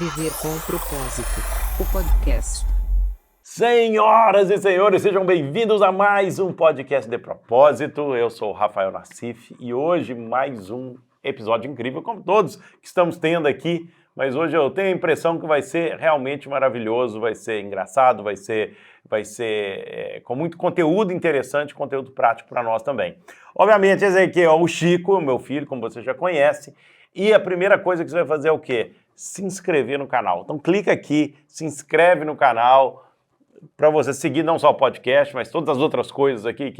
Viver com propósito, o podcast. Senhoras e senhores, sejam bem-vindos a mais um podcast de propósito. Eu sou o Rafael Nassif e hoje mais um episódio incrível, como todos que estamos tendo aqui. Mas hoje eu tenho a impressão que vai ser realmente maravilhoso, vai ser engraçado, vai ser com muito conteúdo interessante, conteúdo prático para nós também. Obviamente, esse aqui é o Chico, meu filho, como você já conhece. E a primeira coisa que você vai fazer é o quê? Se inscrever no canal. Então clica aqui, se inscreve no canal para você seguir não só o podcast, mas todas as outras coisas aqui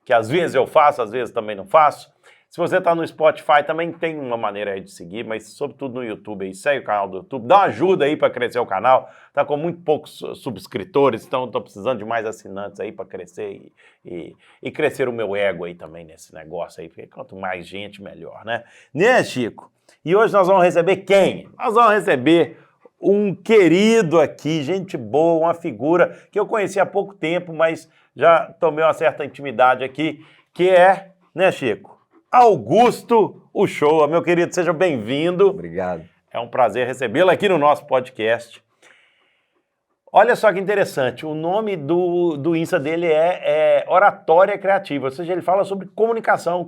que às vezes eu faço, às vezes também não faço. Se você está no Spotify, também tem uma maneira aí de seguir, mas sobretudo no YouTube aí, segue o canal do YouTube, dá uma ajuda aí para crescer o canal, tá com muito poucos subscritores, então estou precisando de mais assinantes aí para crescer e crescer o meu ego aí também nesse negócio aí, porque quanto mais gente, melhor, né? Né, Chico? E hoje nós vamos receber quem? Nós vamos receber um querido aqui, gente boa, uma figura que eu conheci há pouco tempo, mas já tomei uma certa intimidade aqui, que é, né, Chico? Augusto Uchoa, meu querido, seja bem-vindo. Obrigado. É um prazer recebê-lo aqui no nosso podcast. Olha só que interessante, o nome do Insta dele é Oratória Criativa, ou seja, ele fala sobre comunicação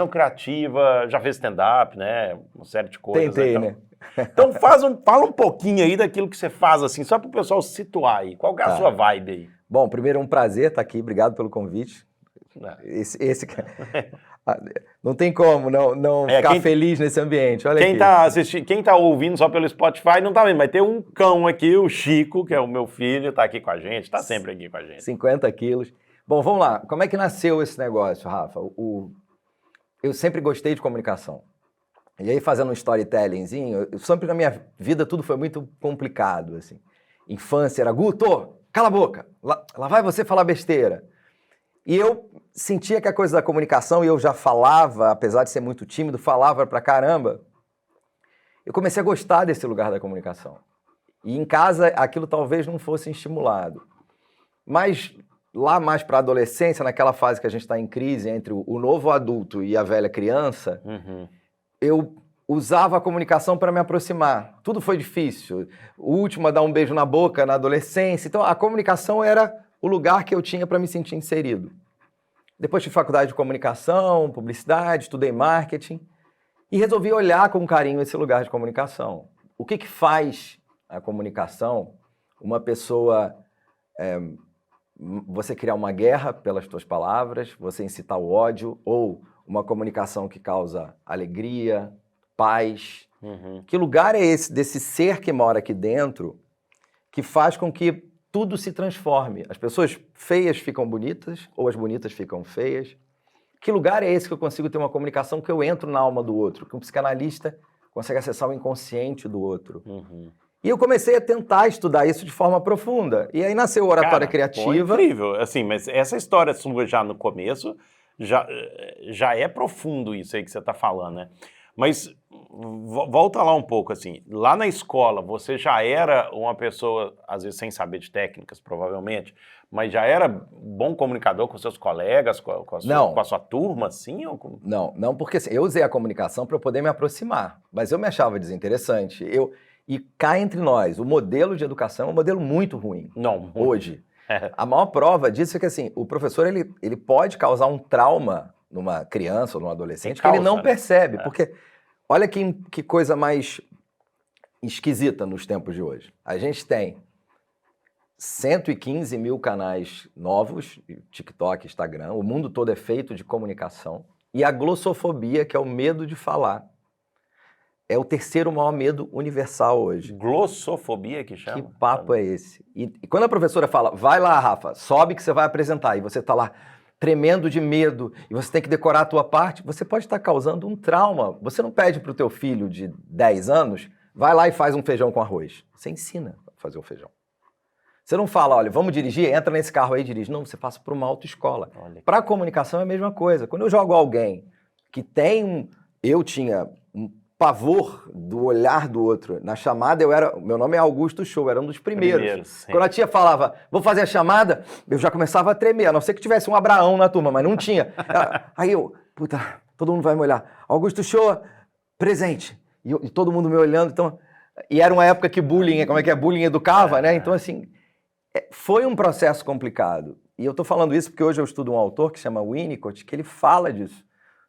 criativa, já fez stand-up, né, uma série de coisas. Tentei, então. né? Então fala um pouquinho aí daquilo que você faz, assim, só para o pessoal se situar aí. Qual que é a sua vibe aí? Bom, primeiro é um prazer estar aqui, obrigado pelo convite. Não. Não tem como não ficar feliz nesse ambiente. Olha quem tá ouvindo só pelo Spotify não tá vendo, mas tem um cão aqui, o Chico, que é o meu filho, tá aqui com a gente, tá sempre aqui com a gente. 50 quilos. Bom, vamos lá. Como é que nasceu esse negócio, Rafa? Eu sempre gostei de comunicação. E aí, fazendo um storytellingzinho, sempre na minha vida tudo foi muito complicado, assim. Infância era, Guto, cala a boca, lá vai você falar besteira. E eu sentia que a coisa da comunicação, e eu já falava, apesar de ser muito tímido, falava pra caramba. Eu comecei a gostar desse lugar da comunicação. E em casa, aquilo talvez não fosse estimulado. Mas lá mais para a adolescência, naquela fase que a gente está em crise entre o novo adulto e a velha criança, eu usava a comunicação para me aproximar. Tudo foi difícil. O último a dar um beijo na boca na adolescência. Então, a comunicação era o lugar que eu tinha para me sentir inserido. Depois tive faculdade de comunicação, publicidade, estudei marketing e resolvi olhar com carinho esse lugar de comunicação. O que faz a comunicação uma pessoa... você criar uma guerra pelas suas palavras, você incitar o ódio, ou uma comunicação que causa alegria, paz. Que lugar é esse, desse ser que mora aqui dentro, que faz com que tudo se transforme? As pessoas feias ficam bonitas, ou as bonitas ficam feias. Que lugar é esse que eu consigo ter uma comunicação que eu entro na alma do outro, que um psicanalista consegue acessar o inconsciente do outro? E eu comecei a tentar estudar isso de forma profunda. E aí nasceu a Oratória Criativa. Pô, incrível, assim, mas essa história sua já no começo, já é profundo isso aí que você está falando, né? Mas volta lá um pouco, assim, lá na escola você já era uma pessoa, às vezes sem saber de técnicas, provavelmente, mas já era bom comunicador com seus colegas, com a sua turma, assim? Ou... Não, porque assim, eu usei a comunicação para eu poder me aproximar, mas eu me achava desinteressante. E cá entre nós, o modelo de educação é um modelo muito ruim. Não. Hoje. A maior prova disso é que assim, o professor ele pode causar um trauma numa criança ou num adolescente que ele não percebe, porque olha que coisa mais esquisita nos tempos de hoje. A gente tem 115 mil canais novos, TikTok, Instagram, o mundo todo é feito de comunicação, e a glossofobia, que é o medo de falar, é o terceiro maior medo universal hoje. Glossofobia que chama? Que papo é esse? E quando a professora fala, vai lá, Rafa, sobe que você vai apresentar, e você está lá tremendo de medo, e você tem que decorar a tua parte, você pode estar causando um trauma. Você não pede para o teu filho de 10 anos, vai lá e faz um feijão com arroz. Você ensina a fazer o feijão. Você não fala, olha, vamos dirigir, entra nesse carro aí e dirige. Não, você passa para uma autoescola. Para a comunicação é a mesma coisa. Quando eu jogo alguém que tem eu tinha um pavor do olhar do outro. Na chamada, meu nome é Augusto Uchoa, era um dos primeiros. Quando a tia falava, vou fazer a chamada, eu já começava a tremer, a não ser que tivesse um Abraão na turma, mas não tinha. Aí eu, puta, todo mundo vai me olhar. Augusto Uchoa, presente. E todo mundo me olhando, então, E era uma época que bullying, como é que é? Bullying educava, né? Então, assim, foi um processo complicado. E eu tô falando isso porque hoje eu estudo um autor que se chama Winnicott, que ele fala disso.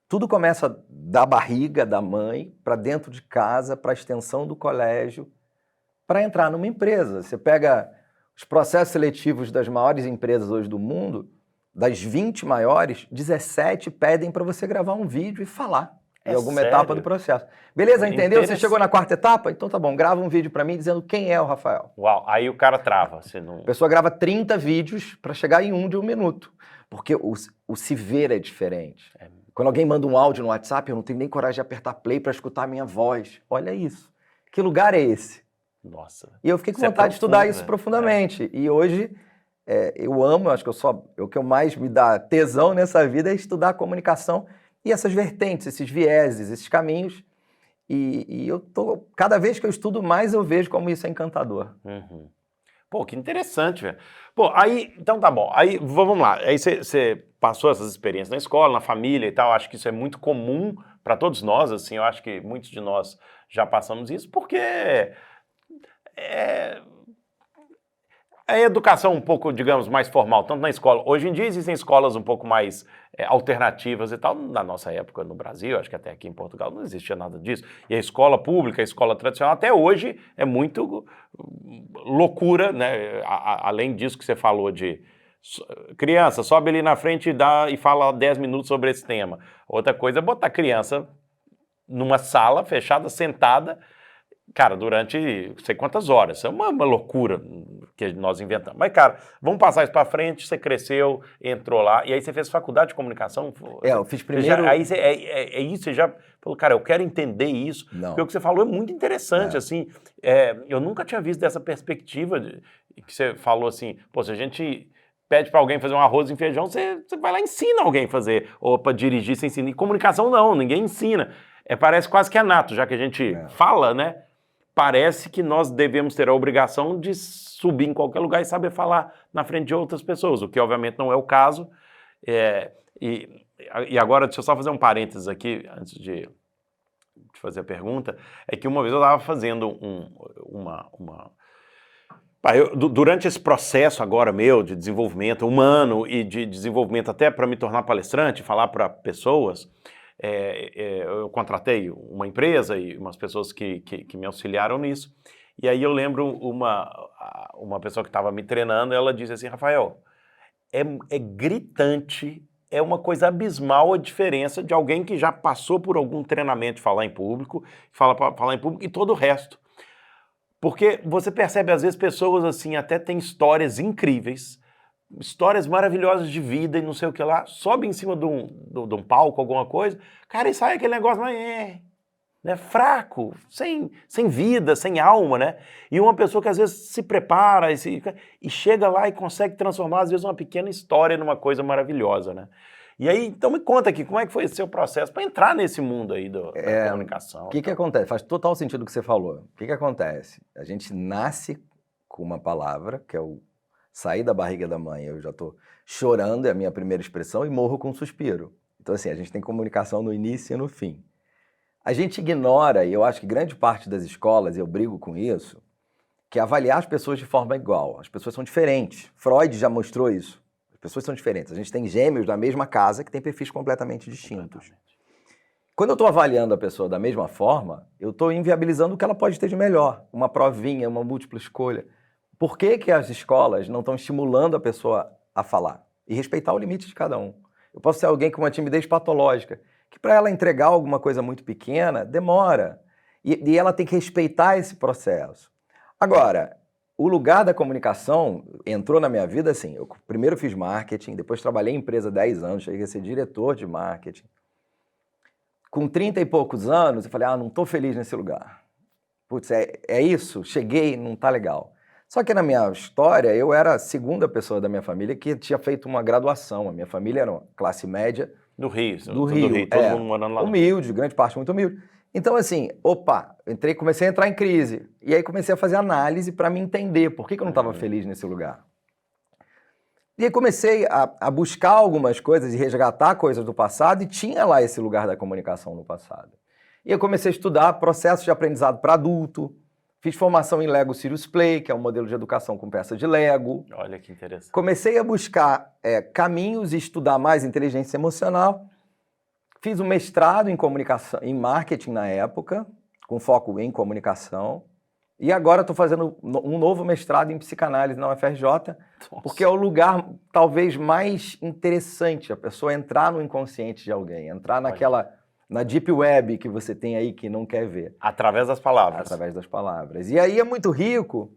Tudo começa da barriga da mãe para dentro de casa, para a extensão do colégio, para entrar numa empresa. Você pega os processos seletivos das maiores empresas hoje do mundo, das 20 maiores, 17 pedem para você gravar um vídeo e falar em alguma etapa do processo. Beleza, entendeu? Você chegou na quarta etapa? Então tá bom, grava um vídeo para mim dizendo quem é o Rafael. Uau, aí o cara trava. Você não... A pessoa grava 30 vídeos para chegar em um de 1 minuto. Porque o se ver é diferente. Quando alguém manda um áudio no WhatsApp, eu não tenho nem coragem de apertar play para escutar a minha voz. Olha isso. Que lugar é esse? Nossa. E eu fiquei com vontade de estudar isso profundamente. E hoje eu amo, acho que o que eu mais me dá tesão nessa vida é estudar comunicação e essas vertentes, esses vieses, esses caminhos. E eu tô, cada vez que eu estudo mais, eu vejo como isso é encantador. Uhum. Pô, que interessante, velho. Pô, aí, então tá bom. Aí, vamos lá. Aí você passou essas experiências na escola, na família e tal. Acho que isso é muito comum para todos nós, assim. Eu acho que muitos de nós já passamos isso, porque a educação um pouco, digamos, mais formal, tanto na escola. Hoje em dia existem escolas um pouco mais alternativas e tal. Na nossa época no Brasil, acho que até aqui em Portugal não existia nada disso. E a escola pública, a escola tradicional, até hoje é muito loucura, né? Além disso que você falou de criança, sobe ali na frente e fala 10 minutos sobre esse tema. Outra coisa é botar a criança numa sala fechada, sentada, cara, durante não sei quantas horas. É uma loucura que nós inventamos. Mas, cara, vamos passar isso pra frente. Você cresceu, entrou lá, e aí você fez faculdade de comunicação? Eu fiz primeiro... Aí é isso, você já falou, cara, eu quero entender isso. Não. Porque o que você falou é muito interessante, assim. Eu nunca tinha visto dessa perspectiva que você falou assim, pô, se a gente pede pra alguém fazer um arroz e feijão, você vai lá e ensina alguém a fazer. Ou pra dirigir, você ensina. E comunicação não, ninguém ensina. Parece quase que é nato, já que a gente fala, né? Parece que nós devemos ter a obrigação de subir em qualquer lugar e saber falar na frente de outras pessoas, o que obviamente não é o caso. E agora, deixa eu só fazer um parênteses aqui, antes de fazer a pergunta, é que uma vez eu estava fazendo durante esse processo agora meu de desenvolvimento humano e de desenvolvimento até para me tornar palestrante, falar para pessoas, eu contratei uma empresa e umas pessoas que me auxiliaram nisso. E aí eu lembro uma pessoa que estava me treinando, ela disse assim, Rafael, é gritante, é uma coisa abismal a diferença de alguém que já passou por algum treinamento de falar em público, falar em público e todo o resto. Porque você percebe, às vezes, pessoas assim, até têm histórias incríveis, histórias maravilhosas de vida e não sei o que lá, sobe em cima de um palco, alguma coisa, cara, e sai aquele negócio, mas né, fraco, sem vida, sem alma, né? E uma pessoa que às vezes se prepara e chega lá e consegue transformar, às vezes, uma pequena história numa coisa maravilhosa, né? E aí, então me conta aqui, como é que foi esse seu processo para entrar nesse mundo aí da comunicação? O que acontece? Faz total sentido o que você falou. O que acontece? A gente nasce com uma palavra, que é o sair da barriga da mãe, eu já estou chorando, é a minha primeira expressão, e morro com um suspiro. Então, assim, a gente tem comunicação no início e no fim. A gente ignora, e eu acho que grande parte das escolas, e eu brigo com isso, que é avaliar as pessoas de forma igual. As pessoas são diferentes. Freud já mostrou isso. As pessoas são diferentes. A gente tem gêmeos da mesma casa que têm perfis completamente distintos. Quando eu estou avaliando a pessoa da mesma forma, eu estou inviabilizando o que ela pode ter de melhor. Uma provinha, uma múltipla escolha. Por que as escolas não estão estimulando a pessoa a falar? E respeitar o limite de cada um. Eu posso ser alguém com uma timidez patológica, que para ela entregar alguma coisa muito pequena, demora. E ela tem que respeitar esse processo. Agora, o lugar da comunicação entrou na minha vida assim, eu primeiro fiz marketing, depois trabalhei em empresa 10 anos, cheguei a ser diretor de marketing. Com 30 e poucos anos, eu falei, não estou feliz nesse lugar. Putz, é isso? Cheguei, não está legal. Só que na minha história, eu era a segunda pessoa da minha família que tinha feito uma graduação. A minha família era uma classe média. Do Rio. Todo mundo morando lá. Humilde, grande parte muito humilde. Então, assim, comecei a entrar em crise. E aí comecei a fazer análise para me entender por que eu não estava feliz nesse lugar. E aí comecei a buscar algumas coisas e resgatar coisas do passado e tinha lá esse lugar da comunicação no passado. E eu comecei a estudar processos de aprendizado para adulto, Fiz formação em Lego Serious Play, que é um modelo de educação com peça de Lego. Olha que interessante. Comecei a buscar caminhos e estudar mais inteligência emocional. Fiz um mestrado em comunicação, em marketing na época, com foco em comunicação. E agora estou fazendo um novo mestrado em psicanálise na UFRJ, porque é o lugar talvez mais interessante, a pessoa entrar no inconsciente de alguém, entrar na deep web que você tem aí que não quer ver. Através das palavras. Através das palavras. E aí é muito rico,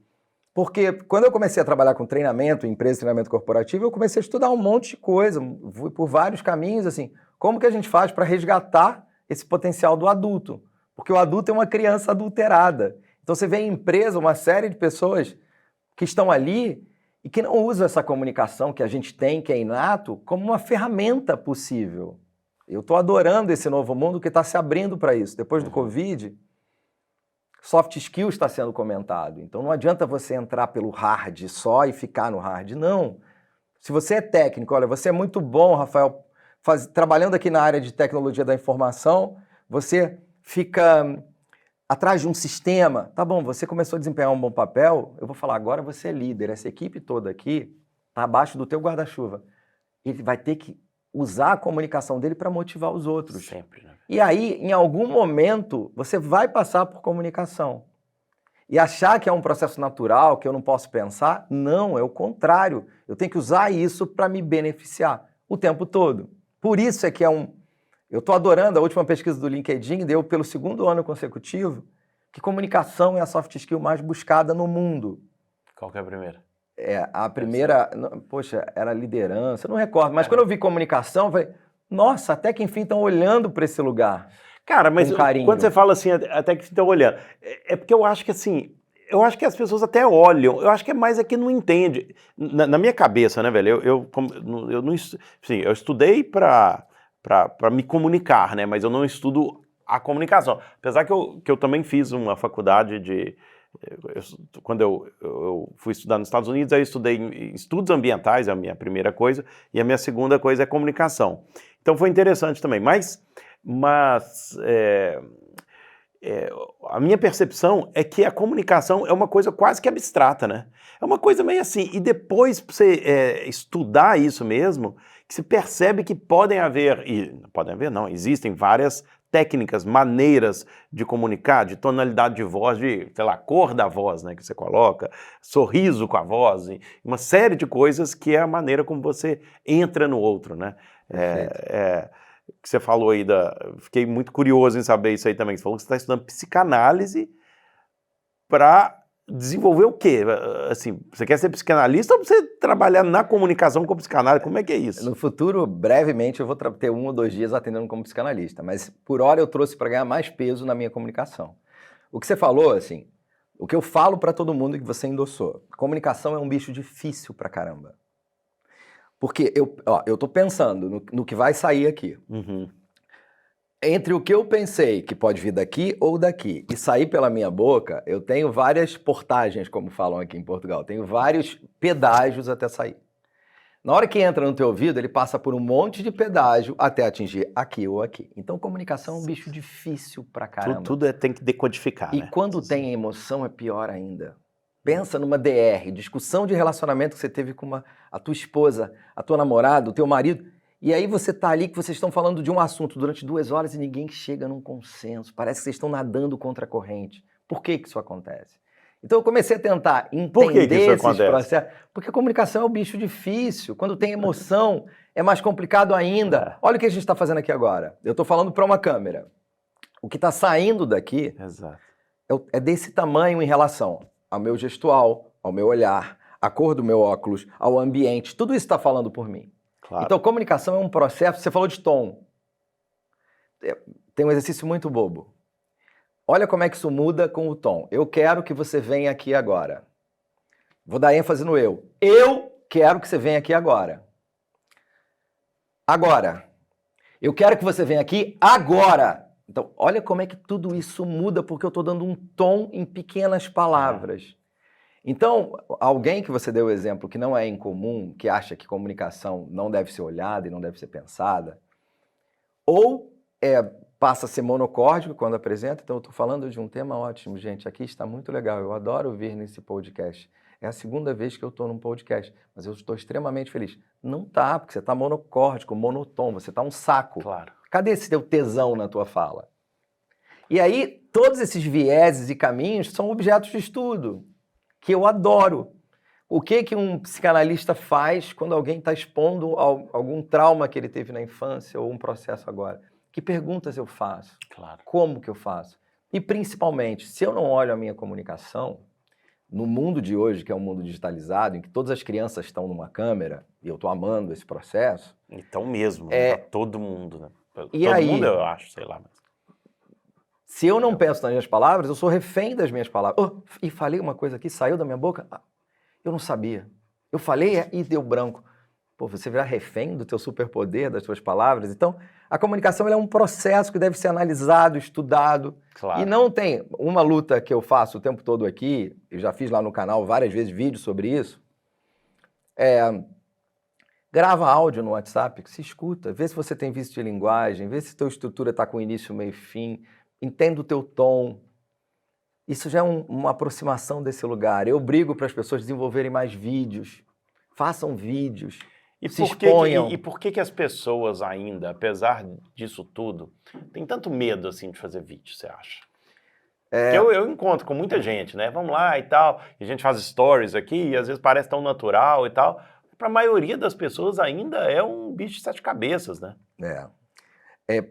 porque quando eu comecei a trabalhar com treinamento, empresa de treinamento corporativo, eu comecei a estudar um monte de coisa, fui por vários caminhos, assim, como que a gente faz para resgatar esse potencial do adulto? Porque o adulto é uma criança adulterada. Então você vê em empresa uma série de pessoas que estão ali e que não usam essa comunicação que a gente tem, que é inato, como uma ferramenta possível. Eu estou adorando esse novo mundo que está se abrindo para isso. Depois do Covid, soft skills está sendo comentado. Então não adianta você entrar pelo hard só e ficar no hard. Não. Se você é técnico, olha, você é muito bom, Rafael, trabalhando aqui na área de tecnologia da informação, você fica atrás de um sistema. Tá bom, você começou a desempenhar um bom papel, eu vou falar, agora você é líder, essa equipe toda aqui está abaixo do teu guarda-chuva. Ele vai ter que usar a comunicação dele para motivar os outros. Sempre, né? E aí, em algum momento, você vai passar por comunicação. E achar que é um processo natural, que eu não posso pensar, não, é o contrário. Eu tenho que usar isso para me beneficiar o tempo todo. Por isso é que eu estou adorando, a última pesquisa do LinkedIn deu pelo 2º ano consecutivo que comunicação é a soft skill mais buscada no mundo. Qual que é a primeira? A primeira, poxa, era liderança, eu não recordo, mas quando eu vi comunicação, eu falei, nossa, até que enfim estão olhando para esse lugar. Cara, mas carinho. Quando você fala assim, até que estão olhando, é porque eu acho que assim, eu acho que as pessoas até olham, eu acho que é mais que não entende. Na minha cabeça, né, velho, eu não, sim, eu estudei para me comunicar, né, mas eu não estudo a comunicação. Apesar que eu também fiz uma faculdade de... Quando eu fui estudar nos Estados Unidos, eu estudei em estudos ambientais, é a minha primeira coisa, e a minha segunda coisa é comunicação. Então foi interessante também, mas a minha percepção é que a comunicação é uma coisa quase que abstrata, né? É uma coisa meio assim, e depois pra você estudar isso mesmo, que se percebe que podem haver não, existem várias técnicas, maneiras de comunicar, de tonalidade de voz, de, sei lá, cor da voz, né, que você coloca, sorriso com a voz, uma série de coisas que é a maneira como você entra no outro, né? Que você falou aí fiquei muito curioso em saber isso aí também. Você falou que você está estudando psicanálise para desenvolver o quê? Assim, você quer ser psicanalista ou você trabalhar na comunicação com psicanálise? Como é que é isso? No futuro, brevemente, eu vou ter 1 ou 2 dias atendendo como psicanalista, mas por hora eu trouxe para ganhar mais peso na minha comunicação. O que você falou, assim, o que eu falo para todo mundo que você endossou, comunicação é um bicho difícil pra caramba. Porque eu tô pensando no que vai sair aqui. Uhum. Entre o que eu pensei que pode vir daqui ou daqui e sair pela minha boca, eu tenho várias portagens, como falam aqui em Portugal. Tenho vários pedágios até sair. Na hora que entra no teu ouvido, ele passa por um monte de pedágio até atingir aqui ou aqui. Então, comunicação é um bicho difícil pra caramba. Tudo tem que decodificar, E né? quando tem emoção, é pior ainda. Pensa numa DR, discussão de relacionamento que você teve com a tua esposa, a tua namorada, o teu marido... E aí você tá ali que vocês estão falando de um assunto durante 2 horas e ninguém chega num consenso. Parece que vocês estão nadando contra a corrente. Por que isso acontece? Então eu comecei a tentar entender esses processos. Porque a comunicação é um bicho difícil. Quando tem emoção, é mais complicado ainda. Olha o que a gente está fazendo aqui agora. Eu estou falando para uma câmera. O que está saindo daqui é desse tamanho em relação ao meu gestual, ao meu olhar, à cor do meu óculos, ao ambiente. Tudo isso está falando por mim. Claro. Então, comunicação é um processo... Você falou de tom. Tem um exercício muito bobo. Olha como é que isso muda com o tom. Eu quero que você venha aqui agora. Vou dar ênfase no eu. Eu quero que você venha aqui agora. Agora. Eu quero que você venha aqui agora. Então, olha como é que tudo isso muda, porque eu estou dando um tom em pequenas palavras. Então, alguém que você deu o exemplo que não é incomum, que acha que comunicação não deve ser olhada e não deve ser pensada, ou passa a ser monocórdico quando apresenta. Então, eu estou falando de um tema ótimo, gente. Aqui está muito legal. Eu adoro vir nesse podcast. É a segunda vez que eu estou num podcast, mas eu estou extremamente feliz. Não tá, porque você está monocórdico, monotom, você está um saco. Claro. Cadê esse teu tesão na tua fala? E aí, todos esses vieses e caminhos são objetos de estudo, que eu adoro. O que um psicanalista faz quando alguém está expondo algum trauma que ele teve na infância ou um processo agora? Que perguntas eu faço? Claro. Como que eu faço? E, principalmente, se eu não olho a minha comunicação, no mundo de hoje, que é um mundo digitalizado, em que todas as crianças estão numa câmera, e eu estou amando esse processo... Então mesmo, né? Pra todo mundo, né? E todo aí, mundo, eu acho, sei lá. Mas... Se eu não penso nas minhas palavras, eu sou refém das minhas palavras. Oh, e falei uma coisa aqui, saiu da minha boca? Ah, eu não sabia. Eu falei e deu branco. Pô, você virar refém do teu superpoder, das tuas palavras. Então, a comunicação ela é um processo que deve ser analisado, estudado. Claro. E não tem uma luta que eu faço o tempo todo aqui, eu já fiz lá no canal várias vezes vídeos sobre isso. Grava áudio no WhatsApp, que se escuta, vê se você tem vício de linguagem, vê se a tua estrutura está com início, meio e fim, entenda o teu tom. Isso já é uma aproximação desse lugar. Eu brigo para as pessoas desenvolverem mais vídeos, façam vídeos. E por que as pessoas ainda, apesar disso tudo, têm tanto medo assim de fazer vídeo, você acha? Eu encontro com muita gente, né? Vamos lá e tal, e a gente faz stories aqui, e às vezes parece tão natural e tal. Para a maioria das pessoas ainda é um bicho de sete cabeças, né?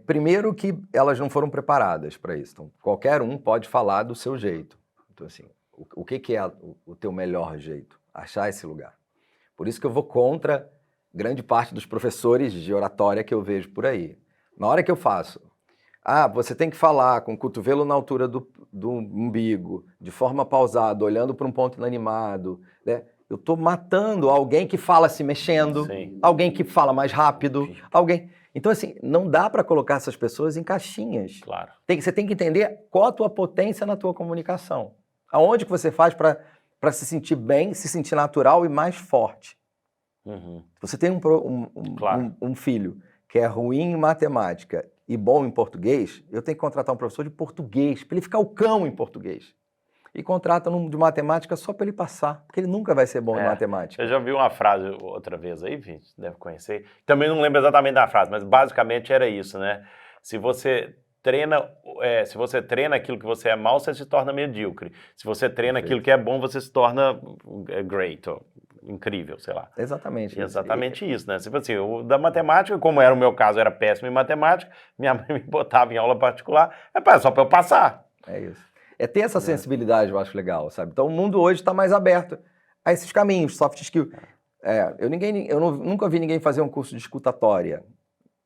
Primeiro que elas não foram preparadas para isso. Então, qualquer um pode falar do seu jeito. Então, assim, o que é o teu melhor jeito? Achar esse lugar. Por isso que eu vou contra grande parte dos professores de oratória que eu vejo por aí. Na hora que eu faço, você tem que falar com o cotovelo na altura do umbigo, de forma pausada, olhando para um ponto inanimado, né? Eu estou matando alguém que fala se mexendo, Sim. alguém que fala mais rápido, alguém... Então, assim, não dá para colocar essas pessoas em caixinhas. Claro. Você tem que entender qual a tua potência na tua comunicação. Aonde que você faz para se sentir bem, se sentir natural e mais forte. Uhum. Você tem Claro. um filho que é ruim em matemática e bom em português, eu tenho que contratar um professor de português, para ele ficar o cão em português. E contrata um de matemática só para ele passar, porque ele nunca vai ser bom em matemática. Eu já vi uma frase outra vez aí, gente, deve conhecer. Também não lembro exatamente da frase, mas basicamente era isso, né? Se você treina aquilo que você é mal, você se torna medíocre. Se você treina aquilo que é bom, você se torna great, ou incrível, sei lá. Exatamente. Exatamente isso, né? Tipo assim, da matemática, como era o meu caso, eu era péssimo em matemática, minha mãe me botava em aula particular, só para eu passar. É isso. Ter essa sensibilidade, eu acho legal, sabe? Então, o mundo hoje está mais aberto a esses caminhos, soft skill. Eu nunca vi ninguém fazer um curso de escutatória.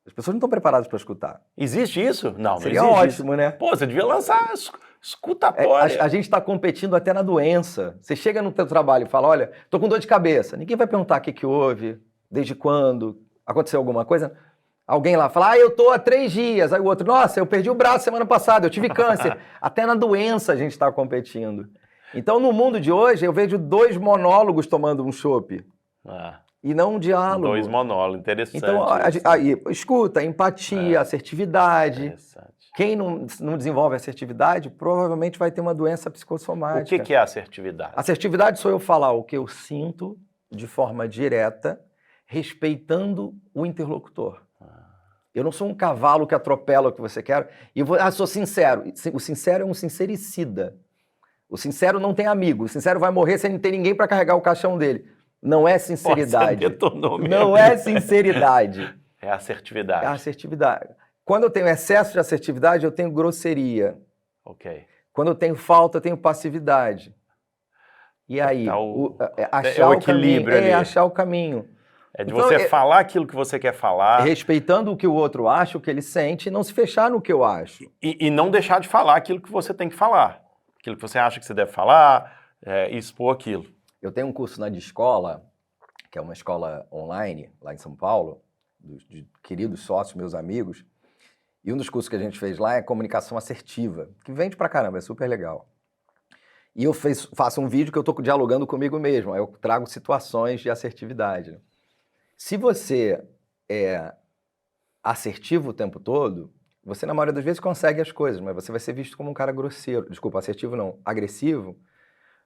As pessoas não estão preparadas para escutar. Existe isso? Não, Seria não existe ótimo, isso. né? Pô, você devia lançar escutatória. A gente está competindo até na doença. Você chega no teu trabalho e fala, olha, tô com dor de cabeça. Ninguém vai perguntar o que houve, desde quando, aconteceu alguma coisa. Alguém lá fala, eu tô há 3 dias. Aí o outro, nossa, eu perdi o braço semana passada, eu tive câncer. Até na doença a gente está competindo. Então, no mundo de hoje, eu vejo 2 monólogos tomando um chopp. E não um diálogo. 2 monólogos, interessante. Então, escuta, empatia, assertividade. Interessante. Quem não desenvolve assertividade, provavelmente vai ter uma doença psicossomática. O que é assertividade? Assertividade sou eu falar o que eu sinto de forma direta, respeitando o interlocutor. Eu não sou um cavalo que atropela o que você quer. E eu sou sincero. O sincero é um sincericida. O sincero não tem amigo. O sincero vai morrer sem ter ninguém para carregar o caixão dele. Não é sinceridade. Não é sinceridade. É assertividade. É assertividade. Quando eu tenho excesso de assertividade, eu tenho grosseria. Ok. Quando eu tenho falta, eu tenho passividade. E aí, achar o equilíbrio ali. Achar o caminho. É de você falar aquilo que você quer falar. Respeitando o que o outro acha, o que ele sente, e não se fechar no que eu acho. E não deixar de falar aquilo que você tem que falar. Aquilo que você acha que você deve falar, expor aquilo. Eu tenho um curso na Escola, que é uma escola online, lá em São Paulo, de queridos sócios, meus amigos, e um dos cursos que a gente fez lá é comunicação assertiva, que vende pra caramba, é super legal. E eu faço um vídeo que eu tô dialogando comigo mesmo, aí eu trago situações de assertividade. Se você é assertivo o tempo todo, você na maioria das vezes consegue as coisas, mas você vai ser visto como um cara grosseiro. Desculpa, assertivo não, agressivo.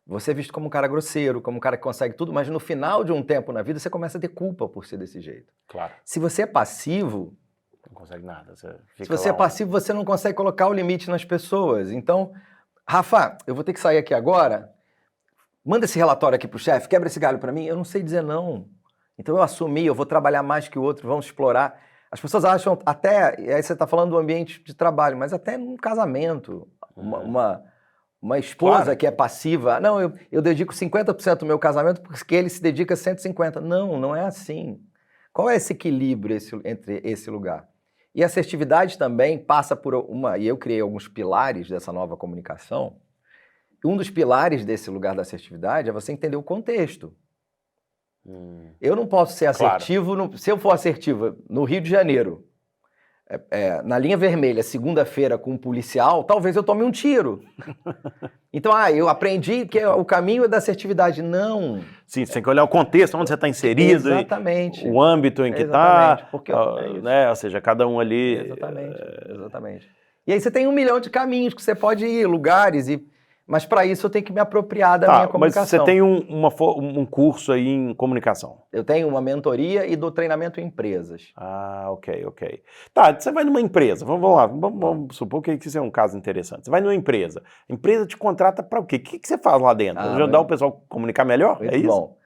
Você é visto como um cara grosseiro, como um cara que consegue tudo, mas no final de um tempo na vida você começa a ter culpa por ser desse jeito. Claro. Se você é passivo, Não consegue nada. Você se fica você é lá, passivo, você não consegue colocar o limite nas pessoas. Então, Rafa, eu vou ter que sair aqui agora. Manda esse relatório aqui pro chefe, quebra esse galho para mim. Eu não sei dizer não. Então eu assumi, eu vou trabalhar mais que o outro, vamos explorar. As pessoas acham até, e aí você está falando do ambiente de trabalho, mas até num casamento, uma esposa Claro. que é passiva, não, eu dedico 50% do meu casamento porque ele se dedica 150%. Não, não é assim. Qual é esse equilíbrio entre esse lugar? E a assertividade também passa por e eu criei alguns pilares dessa nova comunicação. Um dos pilares desse lugar da assertividade é você entender o contexto. Eu não posso ser assertivo, se eu for assertivo no Rio de Janeiro, na linha vermelha, segunda-feira com um policial, talvez eu tome um tiro. Então, eu aprendi que o caminho é da assertividade. Não. Sim, você tem que olhar o contexto, onde você está inserido. Exatamente. O âmbito em que está. Porque né? Ou seja, cada um ali. Exatamente. E aí você tem 1 milhão de caminhos que você pode ir, lugares, mas para isso eu tenho que me apropriar da minha comunicação. Mas você tem um curso aí em comunicação. Eu tenho uma mentoria e dou treinamento em empresas. Ah, ok. Tá, você vai numa empresa, vamos lá, vamos supor que isso é um caso interessante. Você vai numa empresa, a empresa te contrata para o quê? O que você faz lá dentro? Ajudar o pessoal a comunicar melhor? Muito é isso? Bom.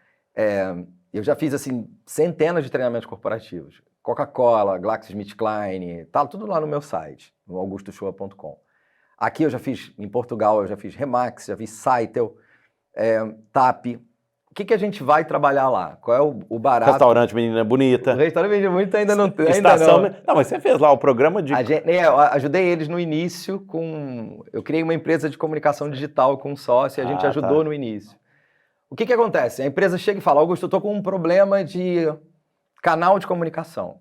Eu já fiz, assim, centenas de treinamentos corporativos. Coca-Cola, GlaxoSmithKline, tá tudo lá no meu site, no augustoshoa.com. Aqui eu já fiz, em Portugal, eu já fiz Remax, já fiz Saitel, TAP. O que a gente vai trabalhar lá? Qual é o barato? Restaurante Menina Bonita. O restaurante Menina Bonita ainda não tem. Estação. Não, mas você fez lá o programa de... Eu ajudei eles no início eu criei uma empresa de comunicação digital com um sócio e a gente ajudou no início. O que acontece? A empresa chega e fala, Augusto, eu estou com um problema de canal de comunicação.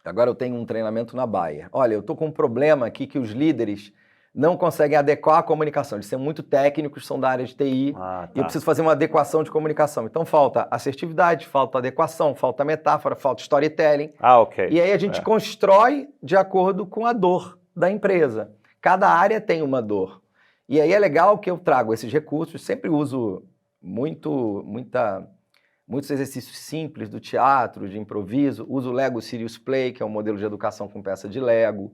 Agora eu tenho um treinamento na Bayer. Olha, eu estou com um problema aqui que os líderes não conseguem adequar a comunicação. Eles são muito técnicos, são da área de TI, e eu preciso fazer uma adequação de comunicação. Então falta assertividade, falta adequação, falta metáfora, falta storytelling. Ok. E aí a gente constrói de acordo com a dor da empresa. Cada área tem uma dor. E aí é legal que eu trago esses recursos, sempre uso muitos exercícios simples do teatro, de improviso, uso o Lego Serious Play, que é um modelo de educação com peça de Lego.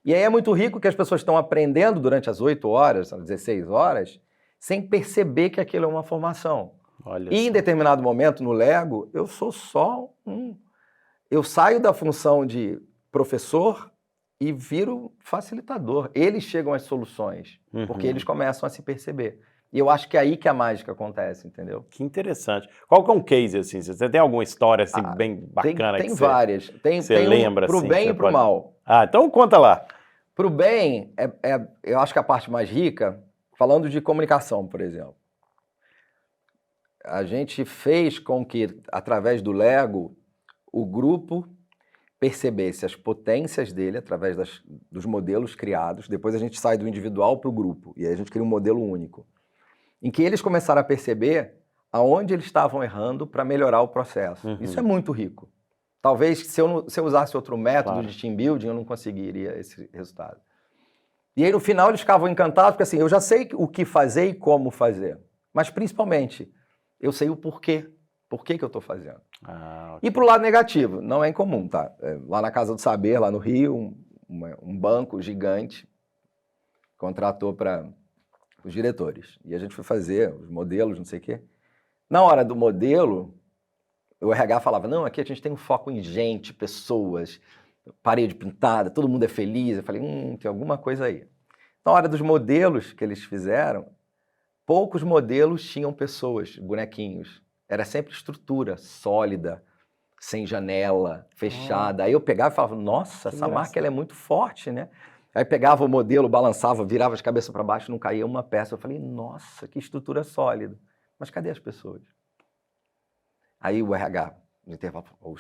E aí é muito rico que as pessoas estão aprendendo durante as 8 horas, as 16 horas, sem perceber que aquilo é uma formação. Em determinado momento, no Lego, eu sou só eu saio da função de professor e viro facilitador. Eles chegam às soluções, porque eles começam a se perceber. E eu acho que é aí que a mágica acontece, entendeu? Que interessante. Qual que é um case, assim? Você tem alguma história, assim, bem bacana? Tem várias. Você lembra, pro assim? Bem e pro mal. Então conta lá. Pro bem, eu acho que a parte mais rica, falando de comunicação, por exemplo, a gente fez com que, através do Lego, o grupo percebesse as potências dele através dos modelos criados. Depois a gente sai do individual para o grupo, e aí a gente cria um modelo único, em que eles começaram a perceber aonde eles estavam errando para melhorar o processo. Isso é muito rico. Talvez, se eu usasse outro método de team building, eu não conseguiria esse resultado. E aí, no final, eles ficavam encantados, porque assim, eu já sei o que fazer e como fazer. Mas, principalmente, eu sei o porquê. Por que eu estou fazendo. E pro lado negativo, não é incomum, tá? Lá na Casa do Saber, lá no Rio, um banco gigante contratou para os diretores. E a gente foi fazer os modelos, não sei o quê. Na hora do modelo, o RH falava, não, aqui a gente tem um foco em gente, pessoas, parede pintada, todo mundo é feliz. Eu falei, tem alguma coisa aí. Na hora dos modelos que eles fizeram, poucos modelos tinham pessoas, bonequinhos. Era sempre estrutura sólida, sem janela, fechada. Aí eu pegava e falava, nossa, essa marca ela é muito forte, né? Aí pegava o modelo, balançava, virava de cabeça para baixo, não caía uma peça. Eu falei, nossa, que estrutura sólida. Mas cadê as pessoas? Aí o RH, no intervalo, falou,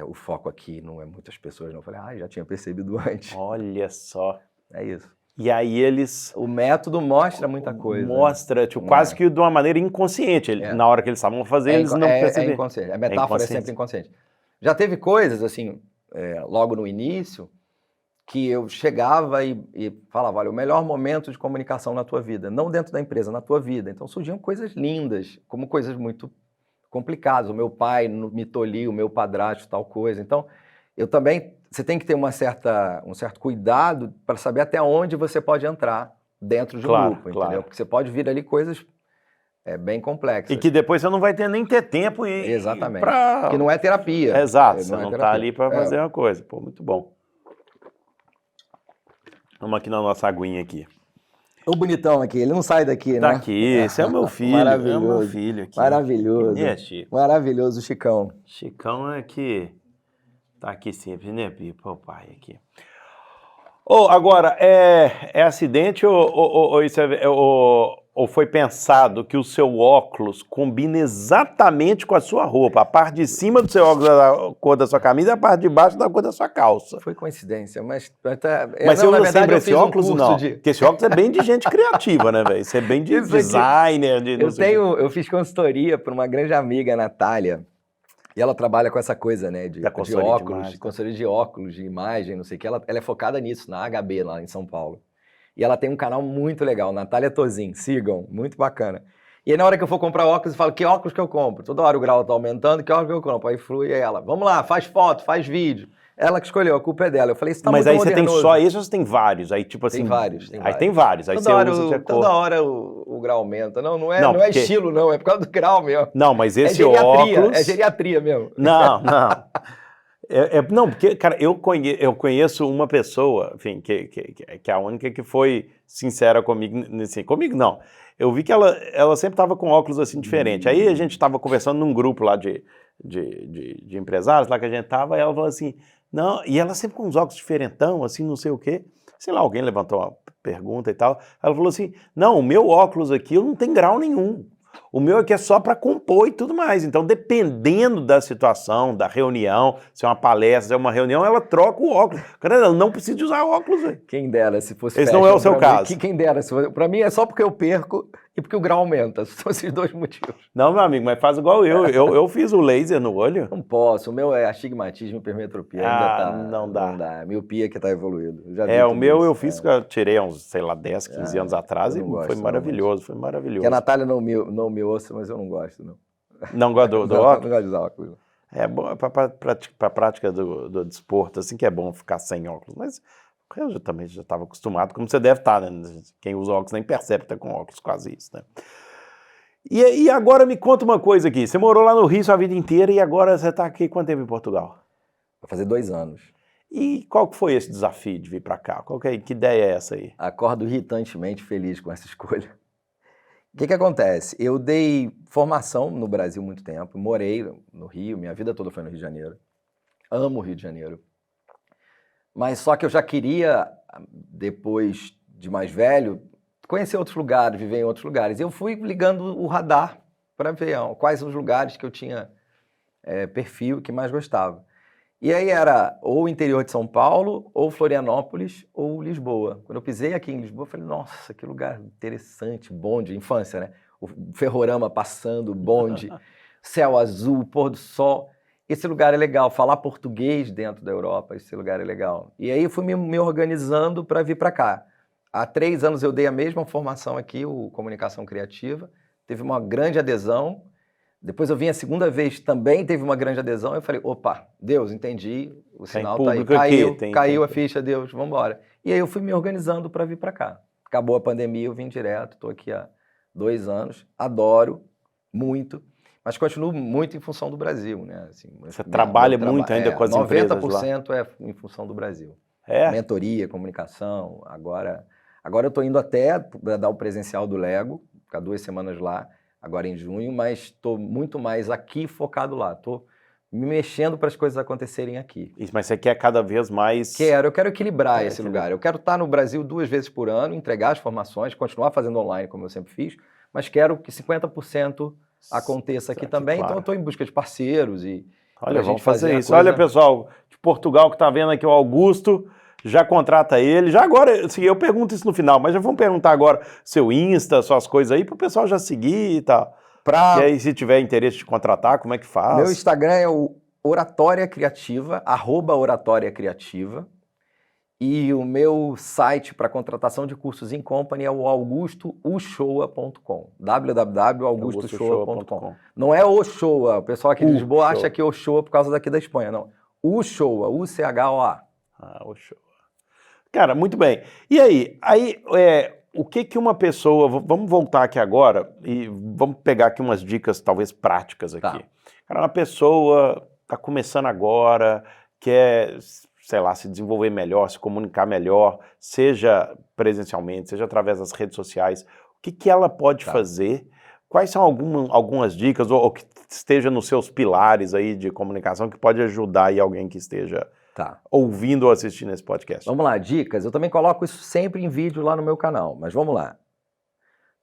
o foco aqui não é muitas pessoas, não. Eu falei, já tinha percebido antes. Olha só. É isso. E aí eles... O método mostra muita coisa. Mostra, tipo, quase que de uma maneira inconsciente. Na hora que eles estavam fazendo, eles não perceberam. É inconsciente. A metáfora é sempre inconsciente. Já teve coisas, assim, logo no início, que eu chegava e falava, olha, o melhor momento de comunicação na tua vida, não dentro da empresa, na tua vida. Então surgiam coisas lindas, como coisas muito complicadas. O meu pai me tolhia, o meu padrasto, tal coisa. Então, eu também, você tem que ter um certo cuidado para saber até onde você pode entrar dentro de um grupo, entendeu? Porque você pode vir ali coisas bem complexas. E que depois você não vai nem ter tempo Exatamente. Que não é terapia. Exato, você não está ali para fazer uma coisa. Pô, muito bom. Vamos aqui na nossa aguinha aqui. O bonitão aqui, ele não sai daqui, né? Tá aqui, esse é o meu filho. Maravilhoso. É o meu filho aqui. Maravilhoso. É, Chico. Maravilhoso, Chicão. Chicão é que tá aqui sempre, né, Pipa? O pai aqui. Agora, é acidente ou foi pensado que o seu óculos combina exatamente com a sua roupa? A parte de cima do seu óculos é da cor da sua camisa e a parte de baixo da cor da sua calça. Foi coincidência, mas... Mas você usa sempre esse óculos, não? Porque esse óculos é bem de gente criativa, né, velho? Isso é bem de designer. Eu fiz consultoria para uma grande amiga, Natália, e ela trabalha com essa coisa, né, de óculos, consultoria de óculos, de imagem, não sei o que. Ela é focada nisso, na HB, lá em São Paulo. E ela tem um canal muito legal, Natália Tozin, sigam, muito bacana. E aí na hora que eu for comprar óculos, eu falo, que óculos que eu compro? Toda hora o grau tá aumentando, que óculos que eu compro? Aí flui, aí ela, vamos lá, faz foto, faz vídeo. Ela que escolheu, a culpa é dela. Eu falei, isso tá muito modernoso. Mas aí você tem só esse ou você tem vários? Aí tipo assim... Tem vários. Aí tem vários, aí toda você usa toda hora o grau aumenta. Não é estilo, não, é por causa do grau mesmo. Não, mas esse óculos... É geriatria mesmo. Não. Não, porque, cara, eu conheço uma pessoa, enfim, que é a única que foi sincera comigo, assim, comigo não. Eu vi que ela sempre estava com óculos assim diferente. Aí a gente estava conversando num grupo lá de empresários, lá que a gente estava, e ela falou assim, não, e ela sempre com uns óculos diferentão, assim, não sei o quê. Sei lá, alguém levantou uma pergunta e tal. Ela falou assim, não, o meu óculos aqui não tem grau nenhum. O meu aqui é só para compor e tudo mais. Então, dependendo da situação, da reunião, se é uma palestra, se é uma reunião, ela troca o óculos. Cara, ela não precisa de usar óculos. Véio. Quem dera se fosse Esse não é o seu caso. Quem dera. Para mim é só porque eu perco e porque o grau aumenta. São esses dois motivos. Não, meu amigo, mas faz igual eu. Eu fiz o laser no olho. Não posso. O meu é astigmatismo e hipermetropia. Não dá. Miopia que está evoluído. O meu eu fiz, eu tirei uns, sei lá, 10, 15 anos atrás e foi maravilhoso, foi maravilhoso. Que a Natália não me ouça, mas eu não gosto, não. Não gosta do óculos? Não gosto de usar óculos. É bom para a prática do desporto, assim que é bom ficar sem óculos, mas eu também já estava acostumado, como você deve estar, né? Quem usa óculos nem percebe que está com óculos, quase isso, né? E agora me conta uma coisa aqui, você morou lá no Rio sua vida inteira e agora você está aqui quanto tempo em Portugal? Vai fazer 2 anos. E qual que foi esse desafio de vir para cá? Que ideia é essa aí? Acordo irritantemente feliz com essa escolha. O que acontece? Eu dei formação no Brasil há muito tempo, morei no Rio, minha vida toda foi no Rio de Janeiro. Amo o Rio de Janeiro. Mas só que eu já queria, depois de mais velho, conhecer outros lugares, viver em outros lugares. Eu fui ligando o radar para ver quais os lugares que eu tinha perfil que mais gostava. E aí era ou o interior de São Paulo, ou Florianópolis, ou Lisboa. Quando eu pisei aqui em Lisboa, eu falei, nossa, que lugar interessante, bonde, infância, né? O ferrorama passando, bonde, céu azul, pôr do sol. Esse lugar é legal, falar português dentro da Europa, esse lugar é legal. E aí eu fui me organizando para vir para cá. Há 3 anos eu dei a mesma formação aqui, o Comunicação Criativa, teve uma grande adesão. Depois eu vim a segunda vez, também teve uma grande adesão. Eu falei, opa, Deus, entendi, o sinal tá aí. Caiu a ficha, Deus, vamos embora. E aí eu fui me organizando para vir para cá. Acabou a pandemia, eu vim direto, estou aqui há 2 anos, adoro muito, mas continuo muito em função do Brasil, né? Assim, você trabalha muito ainda com as empresas lá? 90% é em função do Brasil. Mentoria, comunicação, agora eu estou indo até para dar o presencial do Lego, ficar 2 semanas lá, agora em junho, mas estou muito mais aqui focado lá. Estou me mexendo para as coisas acontecerem aqui. Isso, mas você quer cada vez mais... Eu quero equilibrar esse lugar. Eu quero estar no Brasil 2 vezes por ano, entregar as formações, continuar fazendo online como eu sempre fiz, mas quero que 50% aconteça aqui também. Claro. Então eu estou em busca de parceiros e... Olha, vamos fazer isso. Olha, pessoal, de Portugal que está vendo aqui o Augusto... Já contrata ele, já agora, assim, eu pergunto isso no final, mas já vamos perguntar agora seu Insta, suas coisas aí, para o pessoal já seguir e tal. E aí, se tiver interesse de contratar, como é que faz? Meu Instagram é o Oratória Criativa, @Oratória Criativa. E o meu site para contratação de cursos em company é o augustouchoa.com. www.augustouchoa.com. Não é Ochoa. O pessoal aqui de Lisboa acha que é Ochoa por causa daqui da Espanha. Não. Uchoa, U-C-H-O-A. Ochoa. Cara, muito bem. E aí, o que uma pessoa... Vamos voltar aqui agora e vamos pegar aqui umas dicas talvez práticas aqui. Tá. Cara, uma pessoa está começando agora, quer, sei lá, se desenvolver melhor, se comunicar melhor, seja presencialmente, seja através das redes sociais. O que ela pode fazer? Quais são algumas dicas ou que esteja nos seus pilares aí de comunicação que pode ajudar aí alguém que esteja ouvindo ou assistindo esse podcast? Vamos lá, dicas. Eu também coloco isso sempre em vídeo lá no meu canal, mas vamos lá.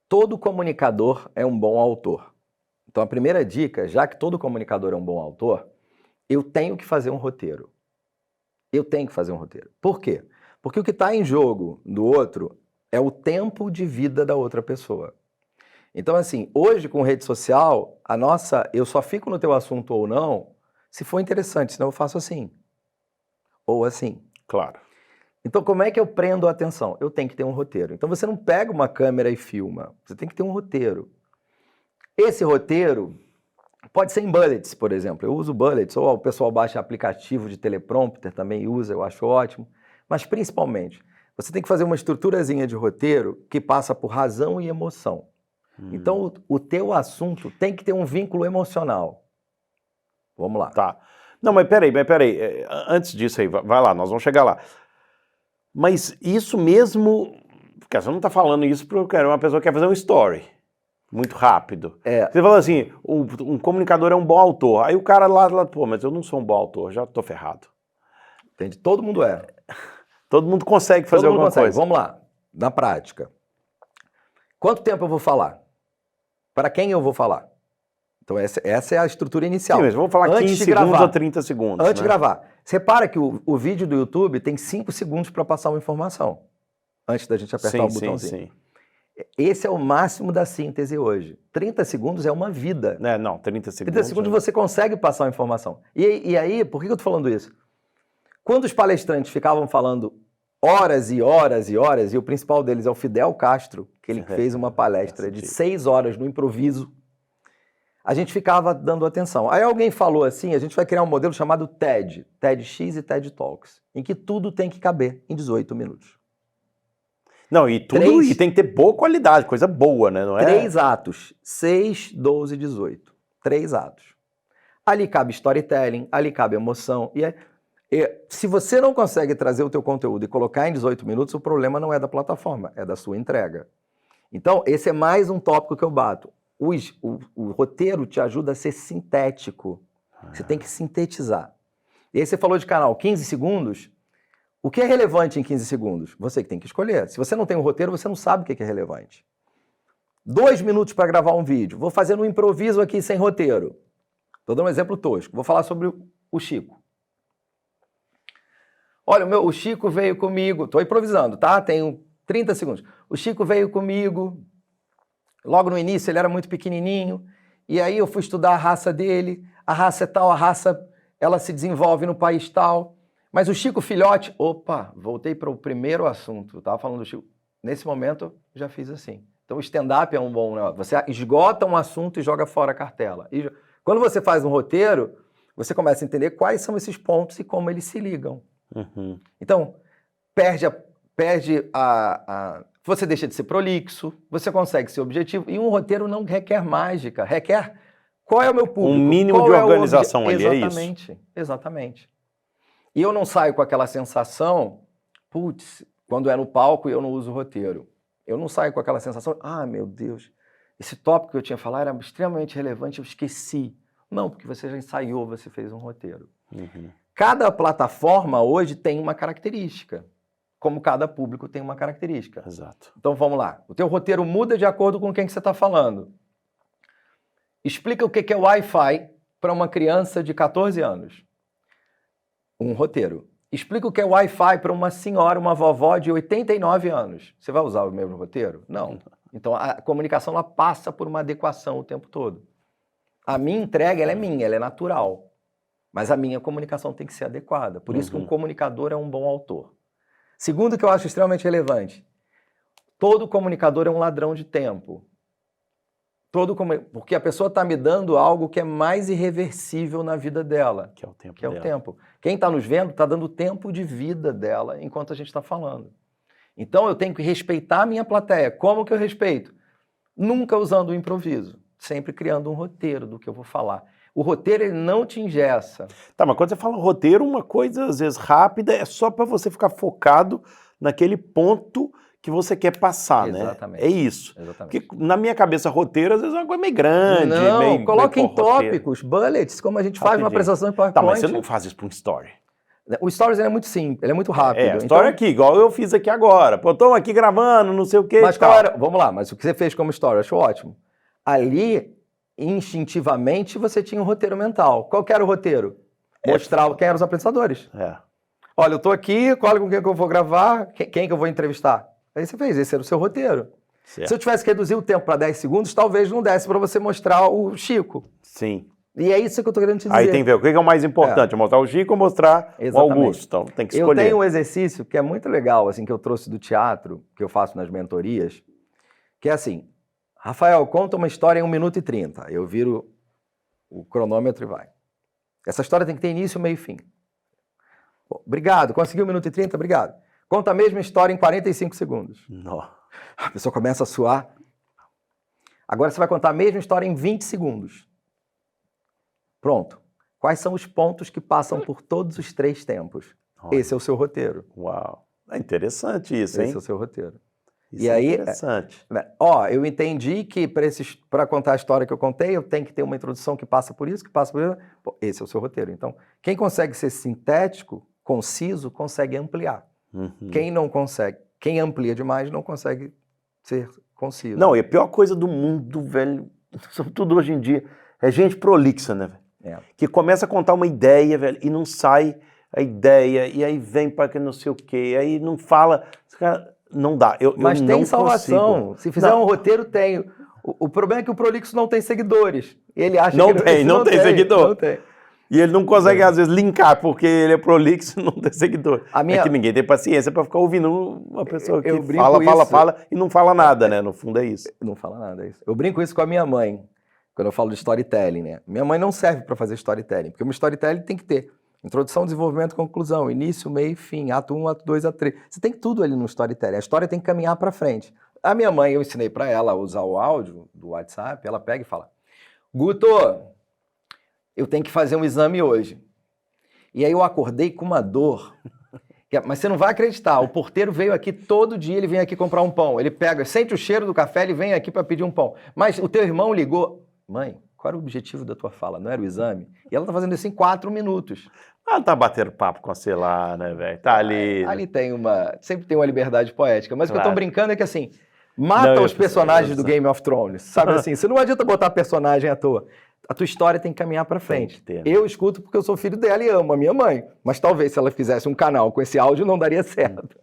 Todo comunicador é um bom autor. Então a primeira dica, já que todo comunicador é um bom autor, eu tenho que fazer um roteiro. Eu tenho que fazer um roteiro. Por quê? Porque o que está em jogo do outro é o tempo de vida da outra pessoa. Então, assim, hoje com rede social, eu só fico no teu assunto ou não, se for interessante, senão eu faço assim. Ou assim. Claro. Então, como é que eu prendo a atenção? Eu tenho que ter um roteiro. Então, você não pega uma câmera e filma. Você tem que ter um roteiro. Esse roteiro pode ser em bullets, por exemplo. Eu uso bullets, ou o pessoal baixa aplicativo de teleprompter, também usa, eu acho ótimo. Mas, principalmente, você tem que fazer uma estruturazinha de roteiro que passa por razão e emoção. Então, o teu assunto tem que ter um vínculo emocional. Vamos lá. Tá. Não, mas peraí. Antes disso aí, vai lá, nós vamos chegar lá. Mas isso mesmo... Porque você não está falando isso porque uma pessoa que quer fazer um story muito rápido. Você falou assim, um comunicador é um bom autor. Aí o cara lá, pô, mas eu não sou um bom autor, já tô ferrado. Entende? Todo mundo é. Todo mundo consegue fazer alguma coisa. Vamos lá, na prática. Quanto tempo eu vou falar? Para quem eu vou falar? Então essa é a estrutura inicial. Sim, mas vamos falar 15 segundos ou 30 segundos. Antes de gravar. Você repara que o vídeo do YouTube tem 5 segundos para passar uma informação. Antes da gente apertar o botãozinho. Sim. Esse é o máximo da síntese hoje. 30 segundos é uma vida. 30 segundos. 30 segundos você consegue passar uma informação. E aí, por que eu tô falando isso? Quando os palestrantes ficavam falando horas e horas e horas, e o principal deles é o Fidel Castro, que ele fez uma palestra de 6 horas no improviso, a gente ficava dando atenção. Aí alguém falou assim, a gente vai criar um modelo chamado TED, TEDx e TED Talks, em que tudo tem que caber em 18 minutos. Não, e tudo e tem que ter boa qualidade, coisa boa, né? Não é? 3 atos, 6, 12, 18. 3 atos. Ali cabe storytelling, ali cabe emoção. Se você não consegue trazer o teu conteúdo e colocar em 18 minutos, o problema não é da plataforma, é da sua entrega. Então, esse é mais um tópico que eu bato. O roteiro te ajuda a ser sintético. Você tem que sintetizar. E aí você falou de canal, 15 segundos. O que é relevante em 15 segundos? Você que tem que escolher. Se você não tem um roteiro, você não sabe o que é relevante. 2 minutos para gravar um vídeo. Vou fazer um improviso aqui sem roteiro. Estou dando um exemplo tosco. Vou falar sobre o Chico. Olha, o Chico veio comigo. Estou improvisando, tá? Tenho 30 segundos. O Chico veio comigo. Logo no início ele era muito pequenininho. E aí eu fui estudar a raça dele. A raça é tal, a raça ela se desenvolve no país tal. Mas o Chico filhote... Opa, voltei para o primeiro assunto. Eu estava falando do Chico. Nesse momento, já fiz assim. Então, o stand-up é um bom negócio. Você esgota um assunto e joga fora a cartela. Quando você faz um roteiro, você começa a entender quais são esses pontos e como eles se ligam. Então, você deixa de ser prolixo, você consegue ser objetivo. E um roteiro não requer mágica. Requer qual é o meu público. Um mínimo de organização ali, é isso. Exatamente. E eu não saio com aquela sensação, putz, quando é no palco e eu não uso roteiro. Eu não saio com aquela sensação, meu Deus, esse tópico que eu tinha falado era extremamente relevante, eu esqueci. Não, porque você já ensaiou, você fez um roteiro. Cada plataforma hoje tem uma característica, como cada público tem uma característica. Exato. Então vamos lá, o teu roteiro muda de acordo com quem que você está falando. Explica o que é Wi-Fi para uma criança de 14 anos. Um roteiro. Explica o que é Wi-Fi para uma senhora, uma vovó de 89 anos. Você vai usar o mesmo roteiro? Não. Então, a comunicação ela passa por uma adequação o tempo todo. A minha entrega ela é minha, ela é natural. Mas a minha comunicação tem que ser adequada. Por isso que um comunicador é um bom autor. Segundo que eu acho extremamente relevante, todo comunicador é um ladrão de tempo. Porque a pessoa está me dando algo que é mais irreversível na vida dela, Que é o tempo que é o dela. tempo. Quem está nos vendo está dando o tempo de vida dela enquanto a gente está falando. Então eu tenho que respeitar a minha plateia. Como que eu respeito? Nunca usando o improviso, sempre criando um roteiro do que eu vou falar. O roteiro ele não te engessa. Tá, mas quando você fala roteiro, uma coisa às vezes rápida é só para você ficar focado naquele ponto que você quer passar, Exatamente. né? É isso. Exatamente. Porque na minha cabeça, roteiro às vezes é uma coisa meio grande. Não, meio, coloque em roteiro. tópicos, bullets, como a gente faz Rapidinho. numa apresentação em PowerPoint. Tá, mas você não faz isso para um story. O Stories ele é muito simples, ele é muito rápido. É, a história então, aqui, igual eu fiz aqui agora. Pô, tô aqui gravando, não sei o quê mas e tal. qual era? Vamos lá, mas o que você fez como Story, eu acho ótimo. Ali, instintivamente, você tinha um roteiro mental. Qual que era o roteiro? Mostrar quem eram os apresentadores. É. Olha, eu tô aqui, qual com quem que eu vou gravar, quem que eu vou entrevistar. Aí você fez, esse era o seu roteiro. Certo. Se eu tivesse que reduzir o tempo para 10 segundos, talvez não desse para você mostrar o Chico. Sim. E é isso que eu tô querendo te dizer. Aí tem que ver o que é o mais importante, mostrar o Chico ou mostrar Exatamente. o Augusto. Então tem que Eu escolher. tenho um exercício que é muito legal, assim, que eu trouxe do teatro, que eu faço nas mentorias, que é assim, Rafael, conta uma história em 1 minuto e 30. Eu viro o cronômetro e vai. Essa história tem que ter início, meio e fim. Bom, obrigado, conseguiu 1 minuto e 30? Obrigado. Conta a mesma história em 45 segundos. Não. A pessoa começa a suar. Agora você vai contar a mesma história em 20 segundos. Pronto. Quais são os pontos que passam por todos os 3 tempos? Olha. Esse é o seu roteiro. Uau. É interessante isso, hein? Esse é o seu roteiro. Isso E é aí, interessante. eu entendi que para contar a história que eu contei, eu tenho que ter uma introdução que passa por isso, que passa por isso. Pô, esse é o seu roteiro. Então, quem consegue ser sintético, conciso, consegue ampliar. Uhum. Quem não consegue, quem amplia demais, não consegue ser conciso. Não, e a pior coisa do mundo, velho, sobretudo hoje em dia, é gente prolixa, né, velho? É. Que começa a contar uma ideia, velho, e não sai a ideia, e aí vem para que não sei o quê, aí não fala. Cara, não dá. Mas eu tem não salvação. consigo. Se fizer Não. um roteiro, tem. O problema é que o prolixo não tem seguidores. Ele acha Não que tem, não tem seguidor. Não tem. E ele não consegue, às vezes, linkar, porque ele é prolixo e não tem seguidor. É que ninguém tem paciência para ficar ouvindo uma pessoa que eu brinco fala e não fala nada, né? No fundo é isso. Não fala nada, é isso. Eu brinco isso com a minha mãe, quando eu falo de storytelling, né? Minha mãe não serve para fazer storytelling, porque uma storytelling tem que ter introdução, desenvolvimento, conclusão, início, meio e fim, ato 1, ato 2, ato 3. Você tem tudo ali no storytelling. A história tem que caminhar para frente. A minha mãe, eu ensinei para ela a usar o áudio do WhatsApp, ela pega e fala: Guto, eu tenho que fazer um exame hoje. E aí eu acordei com uma dor. Mas você não vai acreditar, o porteiro veio aqui todo dia, ele vem aqui comprar um pão. Ele pega, sente o cheiro do café, ele vem aqui para pedir um pão. Mas o teu irmão ligou. Mãe, qual era o objetivo da tua fala? Não era o exame? E ela tá fazendo isso em 4 minutos. Ela tá batendo papo com a lá, né, velho? Tá ali. Ali tem sempre tem uma liberdade poética. Mas o que eu tô Claro. brincando é que assim, mata Não, os personagens do Game of Thrones. Sabe assim, você não adianta botar personagem à toa. A tua história tem que caminhar para frente. Tem que ter, né? Eu escuto porque eu sou filho dela e amo a minha mãe. Mas talvez se ela fizesse um canal com esse áudio não daria certo.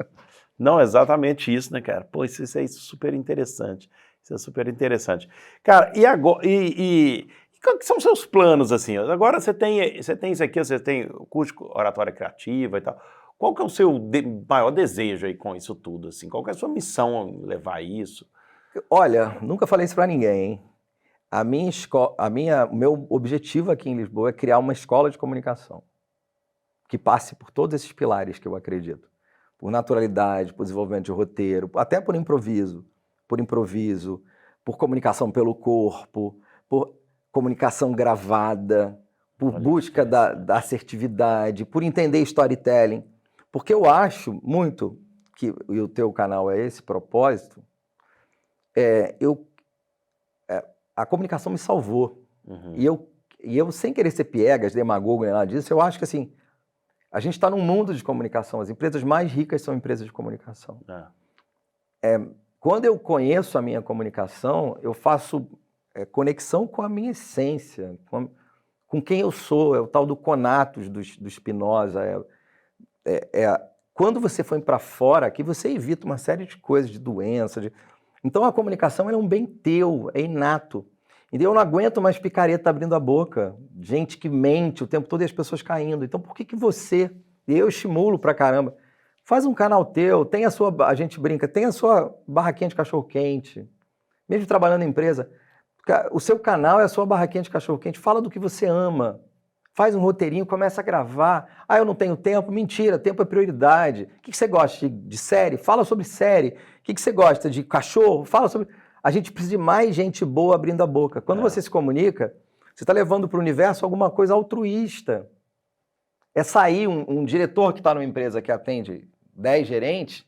Não, exatamente isso, né, cara? Pô, isso é super interessante. Isso é super interessante. Cara, e agora... E quais são os seus planos, assim? Agora você tem isso aqui, você tem o curso de oratória criativa e tal. Qual que é o seu maior desejo aí com isso tudo, assim? Qual que é a sua missão em levar isso? Olha, nunca falei isso para ninguém, hein? O meu objetivo aqui em Lisboa é criar uma escola de comunicação que passe por todos esses pilares que eu acredito. Por naturalidade, por desenvolvimento de roteiro, até por improviso, por comunicação pelo corpo, por comunicação gravada, por busca da assertividade, por entender storytelling. Porque eu acho muito que, e o teu canal é esse propósito, a comunicação me salvou. Uhum. E eu, sem querer ser piegas, demagogo, nem nada disso, eu acho que assim, a gente está num mundo de comunicação. As empresas mais ricas são empresas de comunicação. Quando eu conheço a minha comunicação, eu faço conexão com a minha essência, com quem eu sou. É o tal do conatos do Spinoza. Quando você foi para fora, aqui você evita uma série de coisas, de doenças. Então a comunicação ela é um bem teu, é inato. E eu não aguento mais picareta abrindo a boca, gente que mente o tempo todo e as pessoas caindo. Então por que você, e eu estimulo pra caramba, Faz um canal teu, tem a sua, a gente brinca, tem a sua barraquinha de cachorro-quente, mesmo trabalhando em empresa, o seu canal é a sua barraquinha de cachorro-quente, fala do que você ama, faz um roteirinho, começa a gravar, eu não tenho tempo, mentira, tempo é prioridade, o que você gosta de série? Fala sobre série, o que você gosta de cachorro? Fala sobre... A gente precisa de mais gente boa abrindo a boca. Quando você se comunica, você está levando para o universo alguma coisa altruísta. É sair um diretor que está numa empresa que atende 10 gerentes,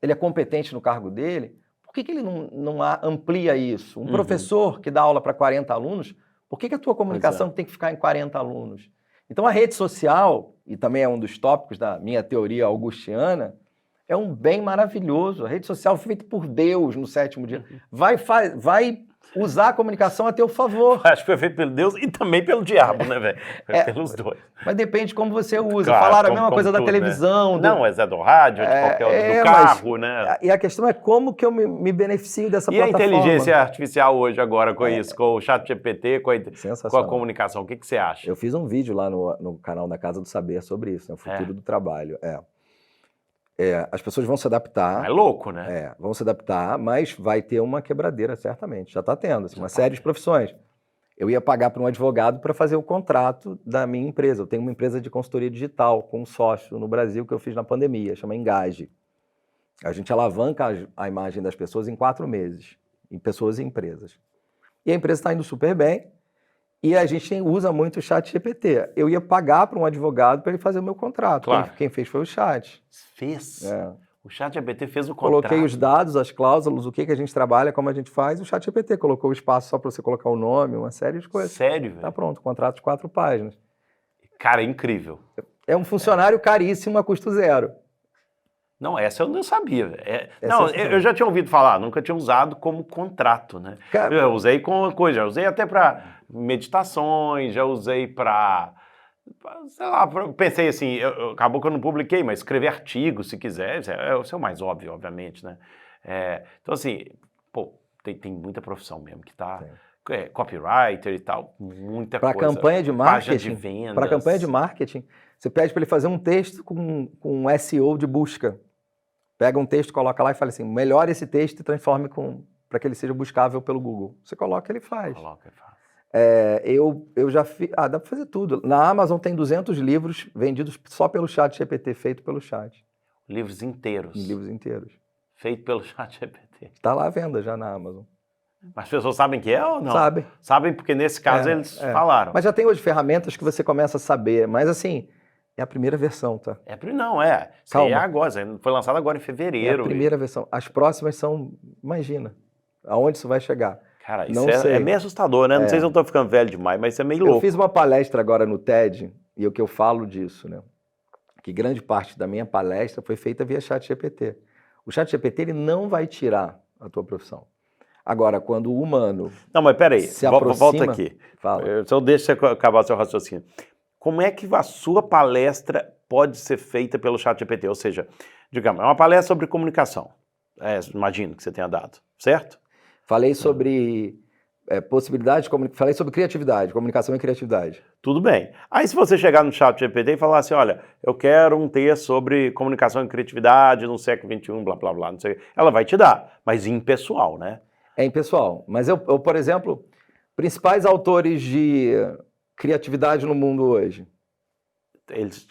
ele é competente no cargo dele, por que ele não amplia isso? Um professor que dá aula para 40 alunos, por que a tua comunicação tem que ficar em 40 alunos? Então a rede social, e também é um dos tópicos da minha teoria augustiana, é um bem maravilhoso. A rede social foi feita por Deus no 7º dia. Vai usar a comunicação a teu favor. Acho que foi feito pelo Deus e também pelo diabo, né, velho? Pelos dois. Mas depende de como você usa. Claro, Falaram a mesma coisa tudo, da televisão. Né? Não, mas é do rádio, de qualquer outro, do carro, né? E a questão é como que eu me beneficio dessa plataforma. E a inteligência artificial hoje, agora, com isso, com o ChatGPT, com a comunicação, o que você acha? Eu fiz um vídeo lá no canal da Casa do Saber sobre isso, né? O futuro do trabalho. As pessoas vão se adaptar. É louco, né? Vão se adaptar, mas vai ter uma quebradeira, certamente. Já está tendo, assim, uma série de profissões. Eu ia pagar para um advogado para fazer o contrato da minha empresa. Eu tenho uma empresa de consultoria digital com um sócio no Brasil que eu fiz na pandemia, chama Engage. A gente alavanca a imagem das pessoas em 4 meses, em pessoas e empresas. E a empresa está indo super bem e a gente usa muito o ChatGPT. Eu ia pagar para um advogado para ele fazer o meu contrato. Claro. Quem fez foi o chat. Fez? O ChatGPT fez o contrato. Coloquei os dados, as cláusulas, o que a gente trabalha, como a gente faz. O ChatGPT colocou o espaço só para você colocar o nome, uma série de coisas. Sério, velho? Tá pronto, contrato de 4 páginas. Cara, é incrível. É um funcionário caríssimo a custo zero. Não, essa eu não sabia. Eu já tinha ouvido falar, nunca tinha usado como contrato, né? Cara, eu usei com coisa, já usei até para meditações, já usei para, sei lá, pensei assim, acabou que eu não publiquei, mas escrever artigos, se quiser, é o mais óbvio, obviamente, né? Então assim, pô, tem muita profissão mesmo que tá... copywriter e tal, muita coisa. Para campanha de marketing, página de vendas. Para campanha de marketing, você pede para ele fazer um texto com um SEO de busca. Pega um texto, coloca lá e fala assim, melhore esse texto e transforme para que ele seja buscável pelo Google. Você coloca, ele faz. Eu já fiz... dá para fazer tudo. Na Amazon tem 200 livros vendidos só pelo ChatGPT, feito pelo chat. Livros inteiros. Livros inteiros. Feito pelo ChatGPT. Está lá à venda já na Amazon. Mas as pessoas sabem que é ou não? Sabem. Sabem porque nesse caso eles falaram. Mas já tem hoje ferramentas que você começa a saber. Mas assim, é a primeira versão, tá? Não, é. Isso aí é agora. Foi lançado agora em fevereiro. É a primeira versão. As próximas são, imagina, aonde isso vai chegar. Cara, isso é meio assustador, né? Não sei se eu tô ficando velho demais, mas isso é meio louco. Eu fiz uma palestra agora no TED, e o que eu falo disso, né? Que grande parte da minha palestra foi feita via ChatGPT. O ChatGPT, ele não vai tirar a tua profissão. Agora, quando o humano... Não, mas peraí, se aproxima, volta aqui. Fala. Só deixa você acabar o seu raciocínio. Como é que a sua palestra pode ser feita pelo ChatGPT? Ou seja, digamos, é uma palestra sobre comunicação. Imagino que você tenha dado, certo? Falei sobre falei sobre criatividade, comunicação e criatividade. Tudo bem. Aí se você chegar no ChatGPT e falar assim, olha, eu quero um texto sobre comunicação e criatividade no século XXI, blá, blá, blá, não sei, ela vai te dar, mas impessoal, né? É impessoal. Mas eu, por exemplo, principais autores de criatividade no mundo hoje.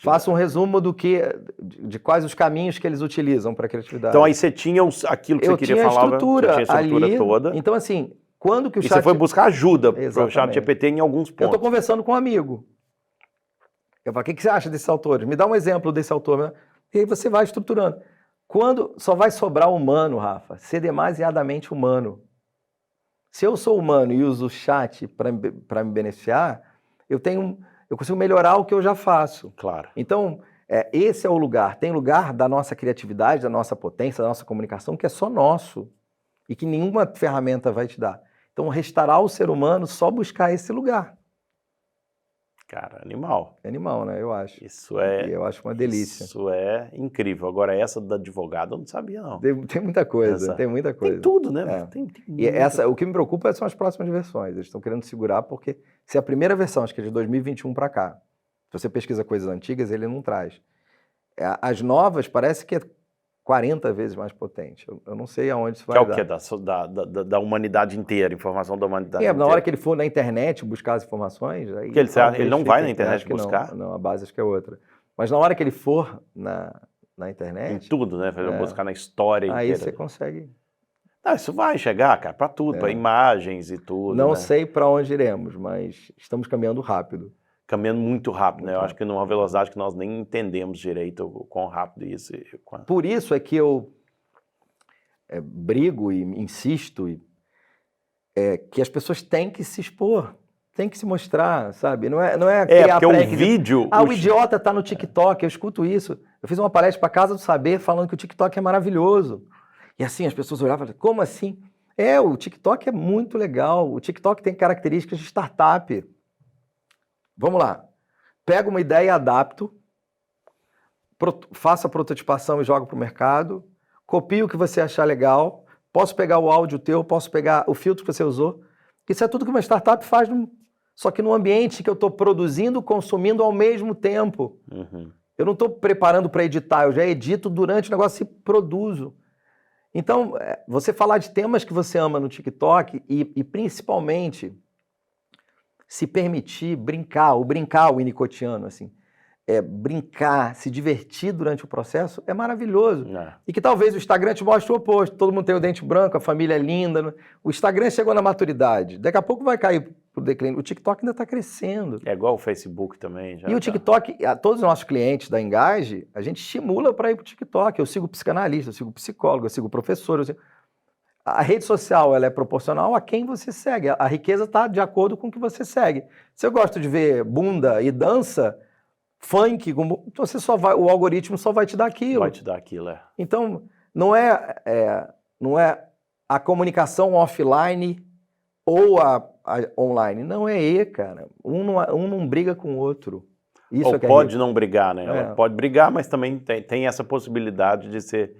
Faça um resumo de quais os caminhos que eles utilizam para a criatividade. Então aí você tinha aquilo que você queria falar, você tinha a estrutura ali, toda. Então assim, quando que o você foi buscar ajuda para o Exatamente. ChatGPT em alguns pontos. Eu estou conversando com um amigo. Eu falo, o que você acha desses autores? Me dá um exemplo desse autor. Né? E aí você vai estruturando. Quando só vai sobrar humano, Rafa, ser demasiadamente humano. Se eu sou humano e uso o chat para me beneficiar, eu consigo melhorar o que eu já faço. Claro. Então, esse é o lugar. Tem lugar da nossa criatividade, da nossa potência, da nossa comunicação, que é só nosso e que nenhuma ferramenta vai te dar. Então, restaurar o ser humano, só buscar esse lugar. Cara, animal. É animal, né? Eu acho. Eu acho uma delícia. Isso é incrível. Agora, essa do advogado eu não sabia, não. Tem muita coisa, tem muita coisa. Tem tudo, né? Tem o que me preocupa são as próximas versões. Eles estão querendo segurar porque se a primeira versão, acho que é de 2021 para cá, se você pesquisa coisas antigas, ele não traz. As novas parece que é 40 vezes mais potente. Eu não sei aonde isso Que vai é o dar. quê? Da humanidade inteira, informação da humanidade Na inteira. hora que ele for na internet buscar as informações... Aí Porque ele talvez não vai fique- na internet acho que buscar? Não, a base acho que é outra. Mas na hora que ele for na Em internet, tudo, né? Buscar na história aí inteira. você consegue... Não, isso vai chegar, cara, para tudo, para imagens e tudo. Não né? sei para onde iremos, mas estamos caminhando rápido. Caminhando muito rápido, né? Eu Muito acho que numa velocidade que nós nem entendemos direito o quão rápido isso. Por isso é que eu brigo e insisto que as pessoas têm que se expor, têm que se mostrar, sabe? Não é criar porque o pré-requisito. vídeo... o idiota está no TikTok, eu escuto isso. Eu fiz uma palestra para Casa do Saber falando que o TikTok é maravilhoso. E assim, as pessoas olhavam e falavam, como assim? O TikTok é muito legal, o TikTok tem características de startup. Vamos lá. Pega uma ideia e adapto, faça a prototipação e joga para o mercado, copie o que você achar legal, posso pegar o áudio teu, posso pegar o filtro que você usou. Isso é tudo que uma startup faz, só que no ambiente que eu estou produzindo, consumindo ao mesmo tempo. Uhum. Eu não estou preparando para editar, eu já edito durante o negócio e produzo. Então, você falar de temas que você ama no TikTok e principalmente se permitir brincar, o winnicottiano, assim, brincar, se divertir durante o processo é maravilhoso. E que talvez o Instagram te mostre o oposto. Todo mundo tem o dente branco, a família é linda. O Instagram chegou na maturidade. Daqui a pouco vai cair pro declínio. O TikTok ainda está crescendo. É igual o Facebook também. O TikTok, todos os nossos clientes da Engage, a gente estimula para ir pro TikTok. Eu sigo psicanalista, eu sigo psicólogo, eu sigo professor. A rede social ela é proporcional a quem você segue. A riqueza está de acordo com o que você segue. Se eu gosto de ver bunda e dança, funk, então o algoritmo só vai te dar aquilo. Vai te dar aquilo, Então, não é a comunicação offline ou a online. Não é cara. Um não briga com o outro. Isso ou pode não brigar, né? Pode brigar, mas também tem essa possibilidade de ser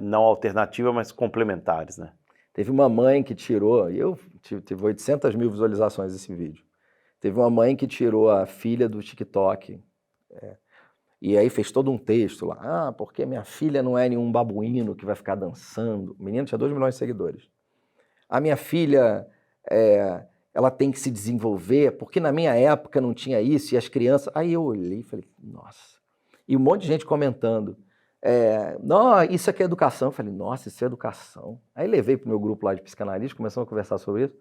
não alternativa, mas complementares, né? Teve uma mãe que tirou, teve 800 mil visualizações esse vídeo. Teve uma mãe que tirou a filha do TikTok e aí fez todo um texto lá. Porque minha filha não é nenhum babuíno que vai ficar dançando. O menino tinha 2 milhões de seguidores. A minha filha, ela tem que se desenvolver, porque na minha época não tinha isso, e as crianças... Aí eu olhei e falei, nossa. E um monte de gente comentando. Não, isso aqui é educação. Eu falei, nossa, isso é educação. Aí levei para o meu grupo lá de psicanalista, começamos a conversar sobre isso.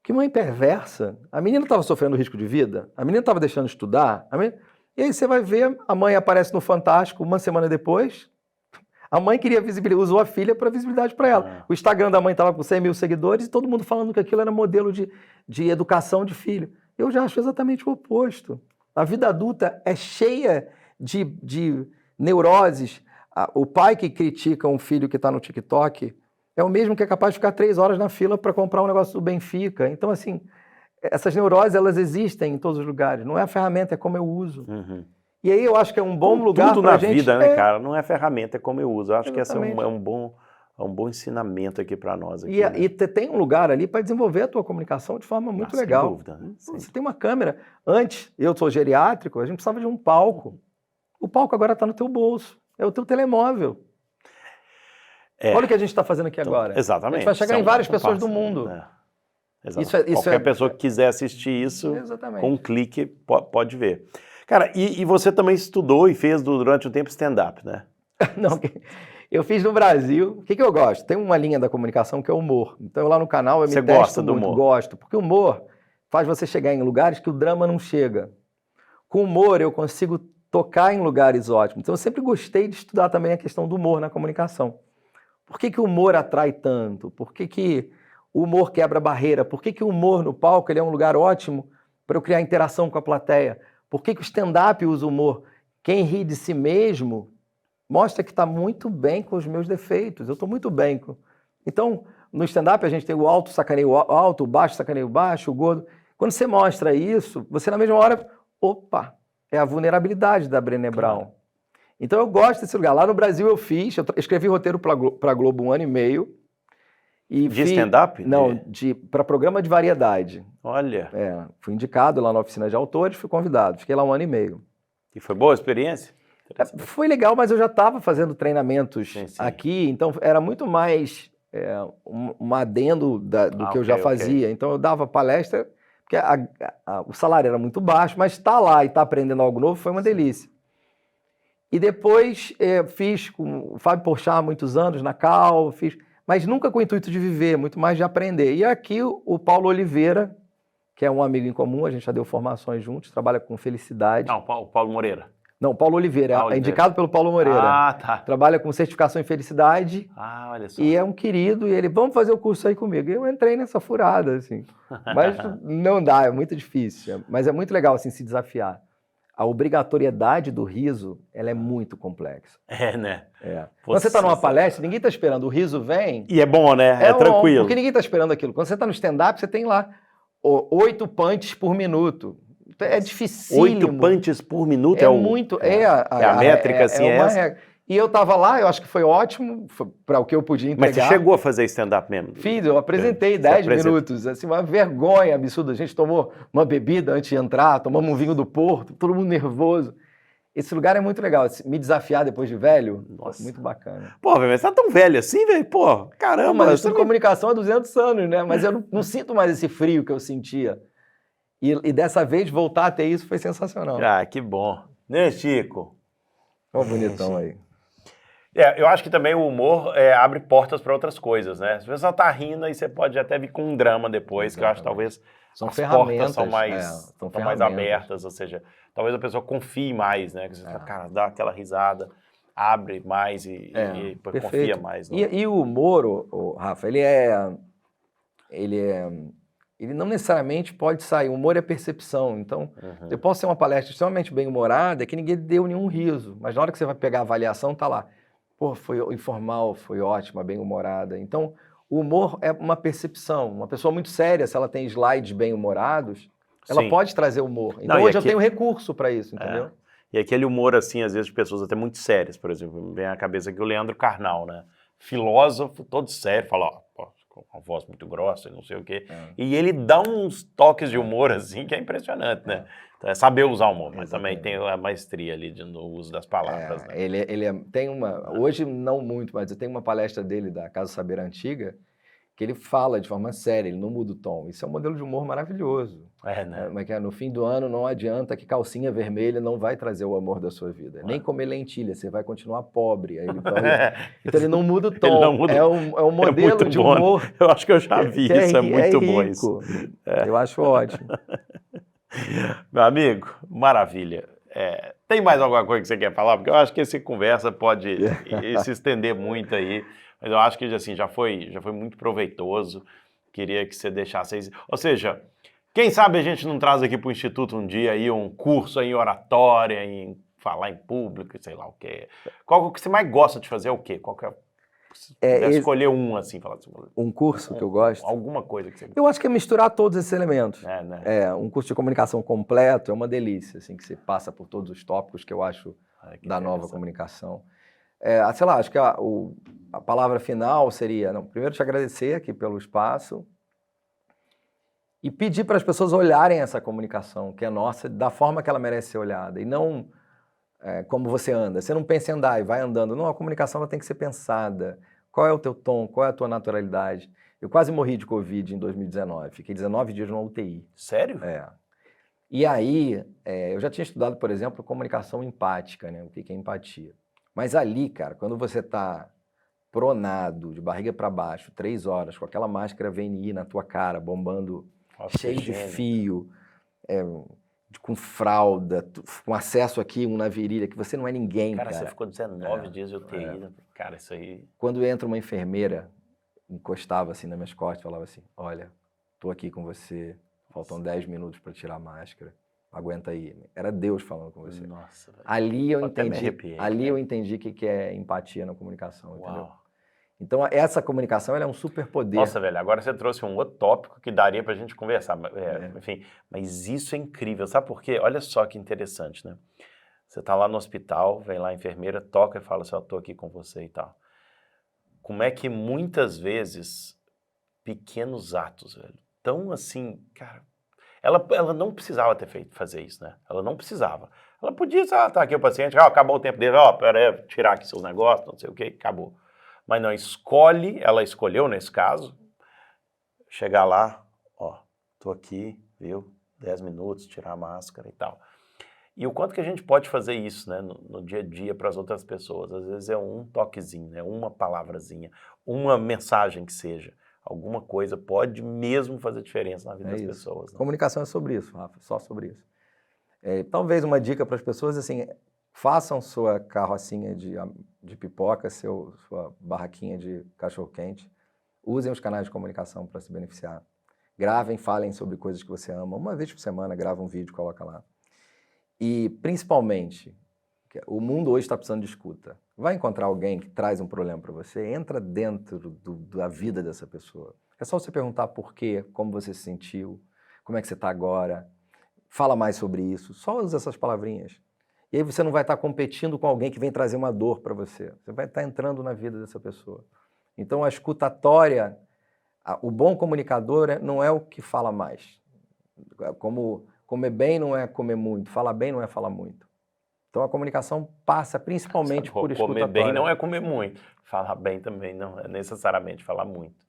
Que mãe perversa. A menina estava sofrendo risco de vida, a menina estava deixando de estudar. E aí você vai ver, a mãe aparece no Fantástico uma semana depois. A mãe queria visibilidade, usou a filha para visibilidade para ela. O Instagram da mãe estava com 100 mil seguidores e todo mundo falando que aquilo era modelo de educação de filho. Eu já acho exatamente o oposto. A vida adulta é cheia de neuroses. O pai que critica um filho que está no TikTok é o mesmo que é capaz de ficar 3 horas na fila para comprar um negócio do Benfica. Então, assim, essas neuroses, elas existem em todos os lugares. Não é a ferramenta, é como eu uso. Uhum. E aí eu acho que é um bom lugar tudo pra na gente... vida, né, cara? Não é ferramenta, é como eu uso. Eu acho Exatamente. que esse é um bom ensinamento aqui para nós. Aqui, E tem um lugar ali para desenvolver a tua comunicação de forma muito legal. Sem dúvida, né? Você tem uma câmera. Antes, eu sou geriátrico, a gente precisava de um palco. O palco agora está no teu bolso. É o teu telemóvel. Olha o que a gente está fazendo aqui agora. Exatamente. A gente vai chegar em várias pessoas do mundo. Qualquer pessoa que quiser assistir isso, com um clique, pode ver. Cara, e você também estudou e fez durante um tempo stand-up, né? Não, eu fiz no Brasil. O que eu gosto? Tem uma linha da comunicação que é o humor. Então, lá no canal eu me testo gosta do muito, humor? Gosto. Porque o humor faz você chegar em lugares que o drama não chega. Com humor, eu consigo tocar em lugares ótimos. Então, eu sempre gostei de estudar também a questão do humor na comunicação. Por que o humor atrai tanto? Por que o humor quebra barreira? Por que o humor no palco ele é um lugar ótimo para eu criar interação com a plateia? Por que o stand-up usa humor? Quem ri de si mesmo mostra que está muito bem com os meus defeitos. Eu estou muito bem. Então, no stand-up a gente tem o alto, sacaneio o alto, o baixo, sacaneio o baixo, o gordo. Quando você mostra isso, você na mesma hora... Opa! É a vulnerabilidade da Brené Brown. Então eu gosto desse lugar. Lá no Brasil eu escrevi roteiro para a Globo 1 ano e meio. De stand-up? Não, para programa de variedade. Olha. Fui indicado lá na oficina de autores, fui convidado. Fiquei lá 1 ano e meio. E foi boa a experiência? Foi legal, mas eu já estava fazendo treinamentos Sim, sim. aqui, então era muito mais um adendo do que eu já fazia. Então eu dava palestra, porque o salário era muito baixo, mas estar lá e estar aprendendo algo novo foi uma delícia. E depois fiz com o Fábio Porchat há muitos anos, na Cal, mas nunca com o intuito de viver, muito mais de aprender. E aqui o Paulo Oliveira, que é um amigo em comum, a gente já deu formações juntos, trabalha com felicidade. Não, o Paulo Moreira. Não, Paulo Oliveira, é indicado pelo Paulo Moreira. Ah, tá. Trabalha com certificação em felicidade. Ah, olha só. E é um querido, e ele, vamos fazer o curso aí comigo. E eu entrei nessa furada, assim. Mas não dá, é muito difícil. Mas é muito legal, assim, se desafiar. A obrigatoriedade do riso, ela é muito complexa. É, né? Quando você está numa palestra, ninguém está esperando, o riso vem... E é bom, né? É tranquilo. Porque ninguém está esperando aquilo. Quando você está no stand-up, você tem lá 8 punches por minuto. É dificílimo. 8 punches por minuto muito. A métrica, assim, é essa. Regra. E eu estava lá, eu acho que foi ótimo para o que eu podia entregar. Mas você chegou a fazer stand-up mesmo? Fiz, eu apresentei 10 minutos, assim, uma vergonha absurda. A gente tomou uma bebida antes de entrar, tomamos um vinho do Porto, todo mundo nervoso. Esse lugar é muito legal, me desafiar depois de velho, nossa, muito bacana. Pô, velho, mas você tá tão velho assim, velho? Pô, caramba. Não, mas eu estudo comunicação há 200 anos, né? Mas eu não sinto mais esse frio que eu sentia. E dessa vez, voltar a ter isso foi sensacional. Ah, que bom. Né, Chico? Ó, bonitão aí. Eu acho que também o humor abre portas para outras coisas, né? Se você tá rindo, aí você pode até vir com um drama depois, que eu acho que talvez são as ferramentas, portas são mais abertas, ou seja, talvez a pessoa confie mais, né? Que você cara, dá aquela risada, abre mais e confia mais. E o humor, Rafa, ele não necessariamente pode sair. O humor é percepção. Então, eu posso ter uma palestra extremamente bem-humorada que ninguém deu nenhum riso, mas na hora que você vai pegar a avaliação, tá lá. Pô, foi informal, foi ótima, bem-humorada. Então, o humor é uma percepção. Uma pessoa muito séria, se ela tem slides bem-humorados, ela pode trazer humor. Então, hoje eu tenho recurso para isso, entendeu? E aquele humor, assim, às vezes, de pessoas até muito sérias, por exemplo, me vem à cabeça aqui o Leandro Carnal, né? Filósofo, todo sério, fala, com uma voz muito grossa e não sei o quê. E ele dá uns toques de humor, assim, que é impressionante, né? Então, é saber usar o humor, mas também tem a maestria ali no uso das palavras. Né? Ele tem uma... Hoje, não muito, mas eu tenho uma palestra dele, da Casa Saber Antiga, que ele fala de forma séria, ele não muda o tom. Isso é um modelo de humor maravilhoso. Né? Mas no fim do ano não adianta que calcinha vermelha não vai trazer o amor da sua vida. Nem comer lentilha, você vai continuar pobre. Aí ele fala, então ele não muda o tom. É um modelo de humor. Né? Eu acho que eu já vi isso, é muito bom isso. Eu acho ótimo. Meu amigo, maravilha. Tem mais alguma coisa que você quer falar? Porque eu acho que essa conversa pode se estender muito aí. Mas eu acho que assim, já foi muito proveitoso. Queria que você deixasse aí. Ou seja, quem sabe a gente não traz aqui para o Instituto um dia aí um curso em oratória, em falar em público, sei lá o quê. Qual que você mais gosta de fazer? O quê? Qual que escolher um, assim, falar assim. Um curso que eu gosto? Alguma coisa que você gosta. Eu acho que é misturar todos esses elementos. Né? Um curso de comunicação completo é uma delícia, assim, que você passa por todos os tópicos que eu acho da nova comunicação. Sei lá, acho que a palavra final seria, primeiro te agradecer aqui pelo espaço e pedir para as pessoas olharem essa comunicação, que é nossa, da forma que ela merece ser olhada, e não como você anda. Você não pensa em andar e vai andando. Não, a comunicação ela tem que ser pensada. Qual é o teu tom? Qual é a tua naturalidade? Eu quase morri de Covid em 2019. Fiquei 19 dias numa UTI. Sério? E aí, eu já tinha estudado, por exemplo, comunicação empática, né? O que é empatia. Mas ali, cara, quando você está pronado, de barriga para baixo, 3 horas, com aquela máscara VNI na tua cara, bombando, cheio de fio, com fralda, com acesso aqui, na virilha, que você não é ninguém, cara. Você ficou 19 dias de UTI, né? Cara, isso aí... Quando entra uma enfermeira, encostava assim nas minhas costas e falava assim, olha, tô aqui com você, faltam 10 minutos para tirar a máscara. Aguenta aí. Era Deus falando com você. Nossa, velho. Ali eu entendi o que é empatia na comunicação, entendeu? Então, essa comunicação ela é um superpoder. Nossa, velho, agora você trouxe um outro tópico que daria pra gente conversar. Enfim, mas isso é incrível. Sabe por quê? Olha só que interessante, né? Você tá lá no hospital, vem lá a enfermeira, toca e fala assim, eu tô aqui com você e tal. Como é que muitas vezes pequenos atos, velho, tão assim, cara... Ela não precisava fazer isso, né? Ela não precisava. Ela podia, tá aqui o paciente, acabou o tempo dele, pera aí, tirar aqui seus negócios, não sei o que, acabou. Mas não, ela escolheu nesse caso, chegar lá, tô aqui, viu, 10 minutos, tirar a máscara e tal. E o quanto que a gente pode fazer isso, né, no dia a dia para as outras pessoas. Às vezes é um toquezinho, né, uma palavrazinha, uma mensagem que seja. Alguma coisa pode mesmo fazer diferença na vida das pessoas. Né? Comunicação é sobre isso, Rafa, só sobre isso. Talvez uma dica para as pessoas, assim, façam sua carrocinha de pipoca, sua barraquinha de cachorro-quente, usem os canais de comunicação para se beneficiar. Gravem, falem sobre coisas que você ama. Uma vez por semana, grava um vídeo, coloca lá. E, principalmente, o mundo hoje está precisando de escuta. Vai encontrar alguém que traz um problema para você, entra dentro da vida dessa pessoa. É só você perguntar por quê, como você se sentiu, como é que você está agora, fala mais sobre isso, só usa essas palavrinhas. E aí você não vai estar competindo com alguém que vem trazer uma dor para você. Você vai estar entrando na vida dessa pessoa. Então, a escutatória, o bom comunicador não é o que fala mais. Como comer bem não é comer muito, falar bem não é falar muito. Então a comunicação passa principalmente por escutatória. Comer bem não é comer muito, falar bem também não é necessariamente falar muito.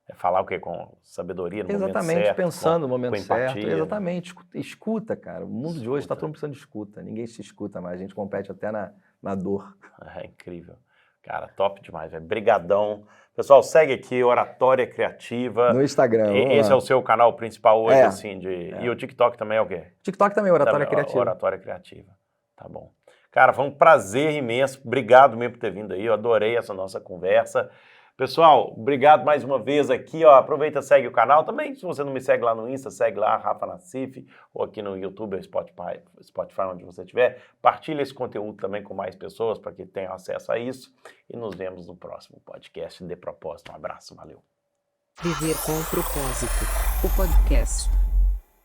É falar o quê? Com sabedoria no momento certo. Exatamente, pensando no momento certo. Empatia, exatamente, escuta, cara. O mundo de hoje está todo mundo precisando de escuta. Ninguém se escuta mais, a gente compete até na dor. É incrível. Cara, top demais, velho. Brigadão. Pessoal, segue aqui, Oratória Criativa. No Instagram. Esse é o seu canal principal hoje, assim, E o TikTok também é o quê? TikTok também, Oratória Criativa. Oratória Criativa. Tá bom. Cara, foi um prazer imenso. Obrigado mesmo por ter vindo aí. Eu adorei essa nossa conversa. Pessoal, obrigado mais uma vez aqui, ó. Aproveita, segue o canal. Também, se você não me segue lá no Insta, segue lá, Rafa Nassif, ou aqui no YouTube, ou Spotify, onde você estiver. Partilha esse conteúdo também com mais pessoas, para que tenham acesso a isso. E nos vemos no próximo podcast de Propósito. Um abraço, valeu. Viver com propósito, o podcast.